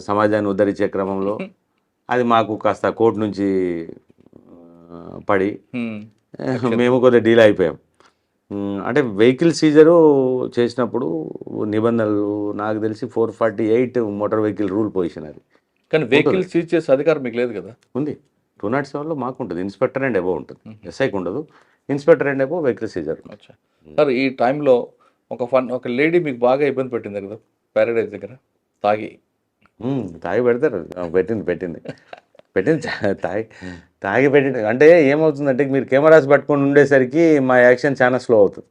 సమాజాన్ని ఉద్ధరించే క్రమంలో అది మాకు కాస్త కోర్టు నుంచి పడి మేము కొద్దిగా డీల్ అయిపోయాం. అంటే వెహికల్ సీజరు చేసినప్పుడు నిబంధనలు నాకు తెలిసి 448 మోటార్ వెహికల్ రూల్ పొజిషన్ అది. కానీ వెహికల్ సీజ్ చేసే అధికారం మీకు లేదు కదా? ఉంది. 207లో మాకు ఉంటుంది. ఇన్స్పెక్టర్ అండ్ అబోవ్ ఉంటుంది, ఎస్ఐకి ఉండదు. Inspector and above vehicle seizure. Sir, ఈ టైంలో ఒక లేడీ మీకు బాగా ఇబ్బంది పెట్టింది కదా ప్యారడైజ్ దగ్గర, తాగి పెడతారు. పెట్టింది తాగి పెట్టింది. అంటే ఏమవుతుందంటే, మీరు కెమెరాస్ పట్టుకొని ఉండేసరికి మా యాక్షన్ చాలా స్లో అవుతుంది.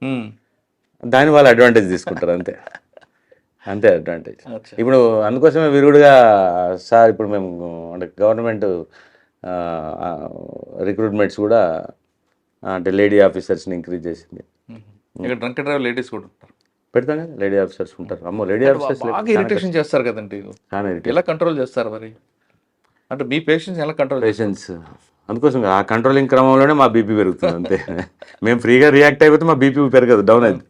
దాని వాళ్ళు అడ్వాంటేజ్ తీసుకుంటారు. అంతే అడ్వాంటేజ్. ఇప్పుడు అందుకోసమే విరుగుడుగా సార్, ఇప్పుడు మేము అంటే గవర్నమెంట్ రిక్రూట్మెంట్స్ కూడా అంటే లేడీ ఆఫీసర్స్ని ఇంక్రీజ్ చేసింది. ఇక్కడ డ్రంక్ డ్రైవర్ లేడీస్ కూడా ఉంటారు, పెడతాం కదా, లేడీ ఆఫీసర్స్ ఉంటారు. అమ్మో, లేడీ ఆఫీసర్స్ బాగా ఇరిటేషన్ చేస్తారు కదండి. ఎలా కంట్రోల్ చేస్తారు మరి? అంటే మీ పేషెంట్స్ ఎలా కంట్రోల్? అందుకోసం ఆ కంట్రోలింగ్ క్రమంలోనే మా బీపీ పెరుగుతుంది. అంతే. మేము ఫ్రీగా రియాక్ట్ అయిపోతే మా బీపీ పెరగదు, డౌన్ అయింది.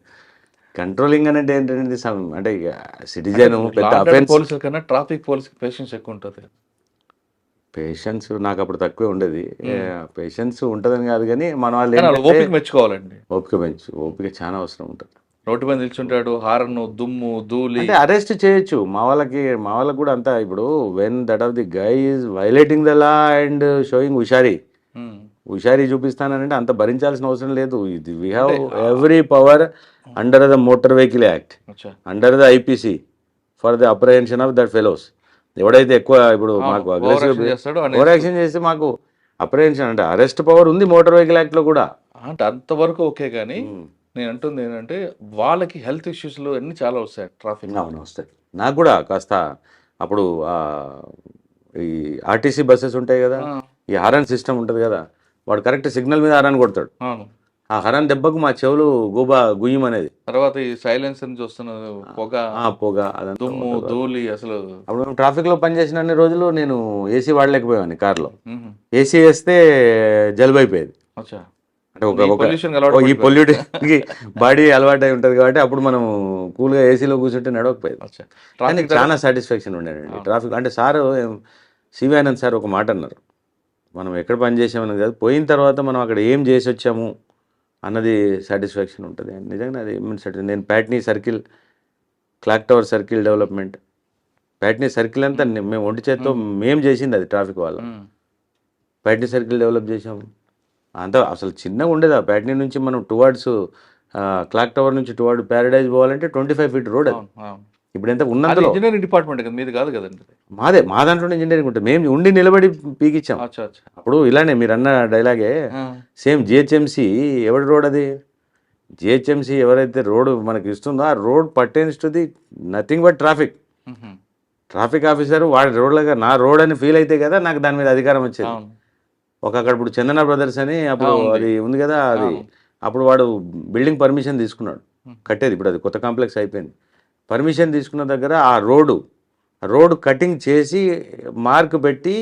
కంట్రోలింగ్ అనేది ఏంటంటే, అంటే ఇక సిటిజన్ పెద్ద అఫెన్స్. పోలీసుల కన్నా ట్రాఫిక్ పోలీస్ పేషెంట్స్ ఎక్కువ ఉంటుంది. పేషెన్స్ నాకు అప్పుడు తక్కువే ఉండేది. పేషెన్స్ ఉంటుందని కాదు, కానీ మన వాళ్ళు ఓపిక మెచ్చుకోవాలండి. ఓపిక చాలా అవసరం ఉంటుంది. రోడ్డు మీద నిల్చుంటాడు, హారన్, దుమ్ము, ధూళి. అంటే అరెస్ట్ చేయొచ్చు. మా వాళ్ళకి కూడా అంతా ఇప్పుడు when that of the guy is violating the law and showing హుషారీ చూపిస్తానంటే అంత భరించాల్సిన అవసరం లేదు. ఇది we have every power under the motor vehicle act, under the IPC for the apprehension of that fellows. ఎవడైతే ఎక్కువ ఇప్పుడు మాకు అగ్రెసివ్ ఓవర్ యాక్షన్ చేస్తే మాకు అప్రహెన్షన్, అంటే అరెస్ట్ పవర్ ఉంది మోటార్ వెహికల్ యాక్ట్లో కూడా. అంటే అంతవరకు ఓకే, కానీ నేను అంటుంది ఏంటంటే, వాళ్ళకి హెల్త్ ఇష్యూస్లో అన్నీ చాలా వస్తాయి ట్రాఫిక్. అవును, వస్తాయి. నాకు కూడా కాస్త అప్పుడు ఈ ఆర్టీసీ బస్సెస్ ఉంటాయి కదా, ఈ హారన్ సిస్టమ్ ఉంటుంది కదా, వాడు కరెక్ట్ సిగ్నల్ మీద హారన్ కొడతాడు. ఆ హరాన్ దెబ్బకు మా చెవులు గుయ్యం అనేది. తర్వాత ఈ సైలెన్స్ అని చూస్తున్న పొగ అదంతా దుమ్ము, ధూళి. అసలు అప్పుడు మేము ట్రాఫిక్లో పనిచేసిన అన్ని రోజులు నేను ఏసీ వాడలేకపోయాను కార్లో. ఏసీ వేస్తే జలుబు అయిపోయేది. అంటే ఈ పొల్యూట్కి బాడీ అలవాటు అయి ఉంటుంది కాబట్టి అప్పుడు మనం కూల్గా ఏసీలో కూర్చుంటే నడవకపోయేది. కానీ చాలా సాటిస్ఫాక్షన్ ఉండేదండి ట్రాఫిక్. అంటే సార్ సివి ఆనంద్ సార్ ఒక మాట అన్నారు, మనం ఎక్కడ పని చేసామన్నది కాదు, పోయిన తర్వాత మనం అక్కడ ఏం చేసి వచ్చాము అన్నది సాటిస్ఫాక్షన్ ఉంటుంది. నిజంగా అది నేను Patny circle, clock tower circle development, Patny circle అంతా మేము ఒంటి చేత్తో మేము చేసింది అది ట్రాఫిక్ వల్ల. ప్యాట్నీ సర్కిల్ డెవలప్ చేసాము. అంతా అసలు చిన్నగా ఉండేది. ఆ ప్యాట్నీ నుంచి మనం టువార్డ్స్ క్లాక్ టవర్ నుంచి టువార్డ్ ప్యారడైజ్ పోవాలంటే 25 feet రోడ్ అది. ఇప్పుడు ఎంత ఉన్నంతలో ఇంజనీరింగ్ డిపార్ట్మెంట్ కదా, మీది కాదు కదండి. మా దాంట్లో ఇంజనీరింగ్ ఉంటుంది. మేము ఉండి నిలబడి పీకిచ్చాం. అప్పుడు ఇలానే మీరు అన్న డైలాగే సేమ్. జిహెచ్ఎంసీ ఎవరి రోడ్ అది? జిహెచ్ఎంసీ ఎవరైతే రోడ్ మనకి ఇస్తుందో ఆ road pertains to the nothing but traffic. Traffic officer వాడి రోడ్లుగా నా రోడ్ అని ఫీల్ అయితే కదా నాకు దాని మీద అధికారం వచ్చేది. అవును. ఒక అక్కడ ఇప్పుడు చందన బ్రదర్స్ అని అప్పుడు ఉంది. అది ఉంది కదా, అది అవును. అప్పుడు వాడు బిల్డింగ్ పర్మిషన్ తీసుకున్నాడు ఉమ్. కట్టేది. ఇప్పుడు అది కొత్త కాంప్లెక్స్ అయిపోయింది. పర్మిషన్ తీసుకున్న దగ్గర ఆ రోడ్ కటింగ్ చేసి మార్క్ పెట్టి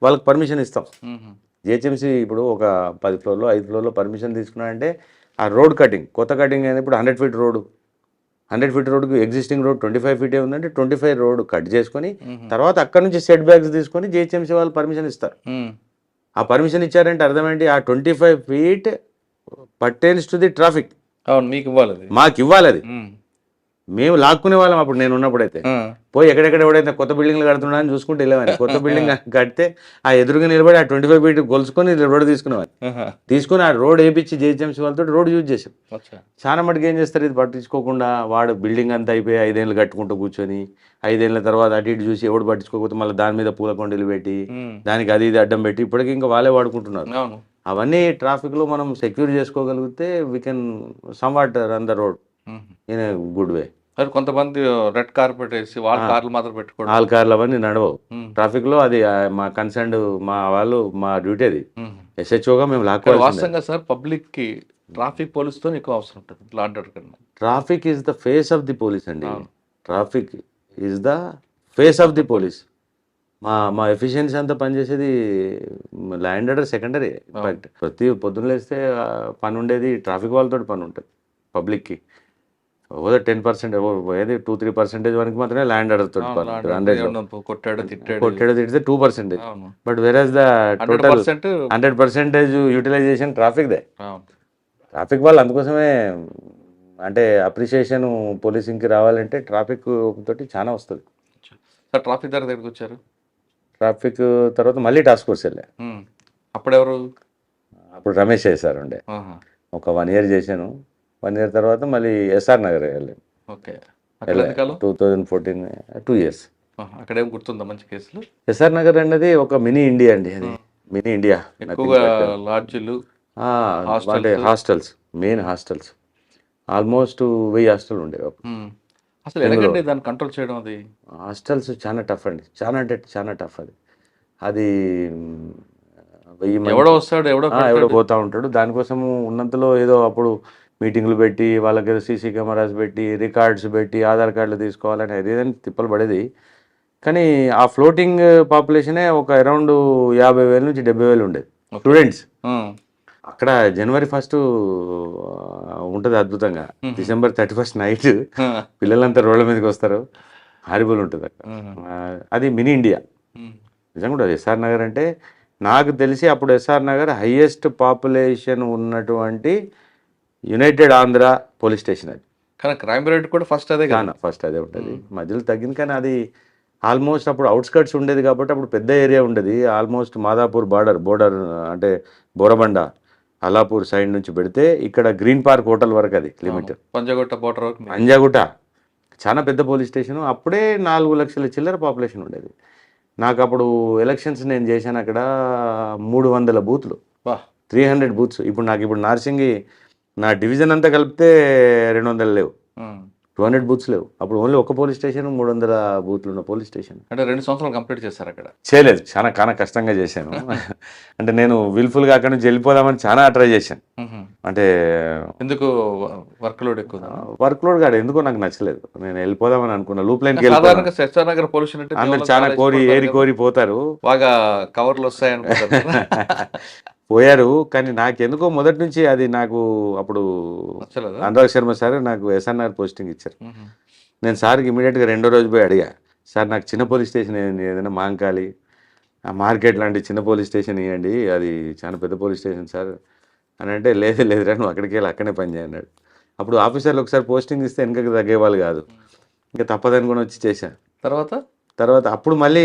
వాళ్ళకి పర్మిషన్ ఇస్తాం. ఉమ్. జిహెచ్ఎంసీ ఇప్పుడు ఒక 10 ఫ్లోర్లో 5 ఫ్లోర్లో పర్మిషన్ తీసుకున్నాడంటే ఆ రోడ్ కటింగ్, కొత్త కటింగ్ అనేది ఇప్పుడు 100 ఫీట్ రోడ్డు, 100 ఫీట్ రోడ్డుకి ఎగ్జిస్టింగ్ రోడ్ 25 ఫీటే ఉందంటే 25 రోడ్ కట్ చేసుకొని తర్వాత అక్కడ నుంచి సెట్ బ్యాక్స్ తీసుకొని జిహెచ్ఎంసీ వాళ్ళు పర్మిషన్ ఇస్తారు. ఉమ్. ఆ పర్మిషన్ ఇచ్చారంటే అర్థం ఏంటి, ఆ 25 feet pertains to the traffic, అవును, మీకు ఇవ్వాలి అది. మాకు ఇవ్వాలి. అది ఉమ్. మేము లాక్కునే వాళ్ళం అప్పుడు నేను ఉన్నప్పుడైతే. ఆ. పోయి ఎక్కడెక్కడ ఎవడైతే కొత్త బిల్డింగ్లు కడుతున్నా అని చూసుకుంటే వెళ్ళేవాని. కొత్త బిల్డింగ్ కడితే ఆ ఎదురుగా నిలబడి ఆ 25 ఫీట్ గొలుసుకొని రోడ్ తీసుకునేవాని. ఆహా. తీసుకుని ఆ రోడ్ వేయించి జిహెచ్ఎంసీ వాళ్ళతో రోడ్ యూజ్ చేసాం. అచ్చా. చాలా మటుకు ఏం చేస్తారు, ఇది పట్టించుకోకుండా వాడు బిల్డింగ్ అంతా అయిపోయి 5 ఏళ్ళు కట్టుకుంటూ కూర్చొని 5 ఏళ్ళ తర్వాత అటు ఇటు చూసి ఎవడు పట్టించుకోకపోతే మళ్ళీ దాని మీద పూల కొండలు పెట్టి ఉమ్. దానికి అది ఇది అడ్డం పెట్టి ఇప్పటికి ఇంకా వాళ్ళే వాడుకుంటున్నారు. అవును. అవన్నీ ట్రాఫిక్లో మనం సెక్యూర్ చేసుకోగలిగితే we can somewhat run the road um. In a good way. మరి కొంతమంది రెడ్ కార్పెట్ వేసి వాళ్ళ కార్లు మాత్రం పెట్టుకోవడం. ఆల్ కార్లు అవన్నీ నడవవు ఉమ్. ట్రాఫిక్లో. అది మా కన్సర్న్ మా డ్యూటీ అది. ఉమ్. ఎస్హెచ్ఓగా మేము ఇక్కడ లాక్కోవాలి. వాస్తవంగా సార్ పబ్లిక్ కి ట్రాఫిక్ పోలీసుతో ఎక్కువ అవసరం ఉంటుంది లా అండ్ ఆర్డర్ కన్నా. Traffic is the face of the police అండి. అవును. Traffic is the face of the police. మా ఎఫిషియన్సీ అంతా పనిచేసేది ల్యాండ్ ఆర్డర్ సెకండరీ. ఇన్ఫాక్ట్ ప్రతి పొద్దున్న లేస్తే పని ఉండేది ట్రాఫిక్ వాళ్ళతో పని ఉంటుంది పబ్లిక్కి. ఓదో 10% ఏది 2-3% వరకు మాత్రమే ల్యాండ్ ఆర్డర్ తోటి పని ఉంటుంది. 100 కొట్టాడు తిట్టాడు. కొట్టేది తిడితే 2%. అవును. బట్ వెరాజ్ ద టోటల్ 100%. 100% యూటిలైజేషన్ ట్రాఫిక్దే. అవును. ట్రాఫిక్ వాళ్ళు అందుకోసమే అంటే అప్రిషియేషన్ పోలీసింగ్కి రావాలంటే ట్రాఫిక్ తోటి చాలా వస్తుంది. సార్ ట్రాఫిక్ దగ్గరికి వచ్చారు. ట్రాఫిక్ తర్వాత మళ్ళీ టాస్క్ ఫోర్స్ వెళ్ళా. ఉమ్. అప్పుడు ఎవరు? అప్పుడు రమేష్ చేశారు ఉండే. ఆహా. ఒక 1 ఇయర్ చేశాను. 1 ఇయర్ తర్వాత మళ్ళీ ఎస్ఆర్ నగర్ వెళ్ళాను. ఓకే. అక్కడ ఎంతకాలం? 2014 2 ఇయర్స్. అక్కడ ఏం గుర్తుందా మంచి కేసులు? ఎస్ఆర్ నగర్ అన్నది ఒక మినీ ఇండియా అండి. అది మినీ ఇండియా. ఎక్కువగా లాడ్జీలు, అంటే hostels, main hostels almost 1000 hostel ఉండేవి అప్పుడు. అసలు ఎలాగండి దాన్ని కంట్రోల్ చేయడం? అది హాస్టల్స్ చాలా టఫ్ అండి, చాలా అంటే చాలా టఫ్. అది 1000 మంది ఎవడో వస్తాడు, ఎవడో పోతా ఉంటాడు. దానికోసము ఉన్నంతలో ఏదో అప్పుడు మీటింగ్లు పెట్టి వాళ్ళకి ఏదో సీసీ కెమెరాస్ పెట్టి రికార్డ్స్ పెట్టి ఆధార్ కార్డులు తీసుకోవాలని ఏదైనా తిప్పలు పడేది. కానీ ఆ ఫ్లోటింగ్ పాపులేషనే ఒక అరౌండ్ 50,000 నుంచి 70,000 ఉండేది స్టూడెంట్స్. అక్కడ January 1 ఉంటుంది అద్భుతంగా. December 31 నైట్ పిల్లలంతా రోడ్ల మీదకి వస్తారు. హారిబుల్ ఉంటుంది అక్కడ. అది మినీ ఇండియా నిజంగా కూడా. ఎస్ఆర్ నగర్ అంటే నాకు తెలిసి అప్పుడు ఎస్ఆర్ నగర్ హైయెస్ట్ పాపులేషన్ ఉన్నటువంటి యునైటెడ్ ఆంధ్ర పోలీస్ స్టేషన్. అది కానీ క్రైమ్ రేట్ కూడా ఫస్ట్ అదే కదా. ఫస్ట్ అదే ఉంటుంది. మధ్యలో తగ్గింది కానీ అది ఆల్మోస్ట్ అప్పుడు అవుట్స్కర్ట్స్ ఉండేది కాబట్టి అప్పుడు పెద్ద ఏరియా ఉండేది. ఆల్మోస్ట్ మాదాపూర్ బోర్డర్ అంటే బోరబండ అలాపూర్ సైడ్ నుంచి పెడితే ఇక్కడ గ్రీన్ పార్క్ హోటల్ వరకు అది లిమిట్. పంజాగుట్ట బోర్డర్ వరకు. పంజాగుట్ట చాలా పెద్ద పోలీస్ స్టేషన్. అప్పుడే 4 లక్షల చిల్లర పాపులేషన్ ఉండేది. నాకు అప్పుడు ఎలక్షన్స్ నేను చేశాను అక్కడ 300 బూత్లు, 300 బూత్స్. ఇప్పుడు నార్సింగి నా డివిజన్ అంతా కలిపితే 200 లేవు, 200 బూత్స్ లేవు. అప్పుడు ఓన్లీ ఒక పోలీస్ స్టేషన్ 300 బూత్లు ఉన్న పోలీస్ స్టేషన్. అంటే 2 సంవత్సరాలు కంప్లీట్ చేశారు అక్కడ? చేయలేదు, చాలా కష్టంగా చేశాను. అంటే నేను విల్ఫుల్గా అక్కడ నుంచి వెళ్ళిపోదామని చాలా ట్రై చేశాను. అంటే ఎందుకు వర్క్ లోడ్ ఎక్కువ? వర్క్ లోడ్ కాదు, ఎందుకో నాకు నచ్చలేదు. నేను వెళ్ళిపోదామని అనుకున్నా. లూప్ లైన్కి సాధారణంగా ఎస్ఆర్ నగర్ పోలీస్ అంటే అందరు చాలా కోరి పోతారు, బాగా కవర్లు వస్తాయి అనుకుంటారు. పోయారు. కానీ నాకెందుకో మొదటి నుంచి అది నాకు అప్పుడు అనురాగ్ శర్మ సార్ నాకు ఎస్ఆర్ నగర్ పోస్టింగ్ ఇచ్చారు. నేను సార్కి ఇమీడియట్గా 2వ రోజు పోయి అడిగా, సార్ నాకు చిన్న పోలీస్ స్టేషన్ ఏదైనా మాంకాలి ఆ మార్కెట్ లాంటి చిన్న పోలీస్ స్టేషన్ ఇవ్వండి, అది చాలా పెద్ద పోలీస్ స్టేషన్ సార్ అని అంటే, లేదురా నువ్వు అక్కడికి వెళ్ళి అక్కడే పని చేయన్నాడు. అప్పుడు ఆఫీసర్లు ఒకసారి పోస్టింగ్ ఇస్తే వెనకకి తగ్గేవాళ్ళు కాదు. ఇంకా తప్పదనుకుని వచ్చి చేశాను. తర్వాత అప్పుడు మళ్ళీ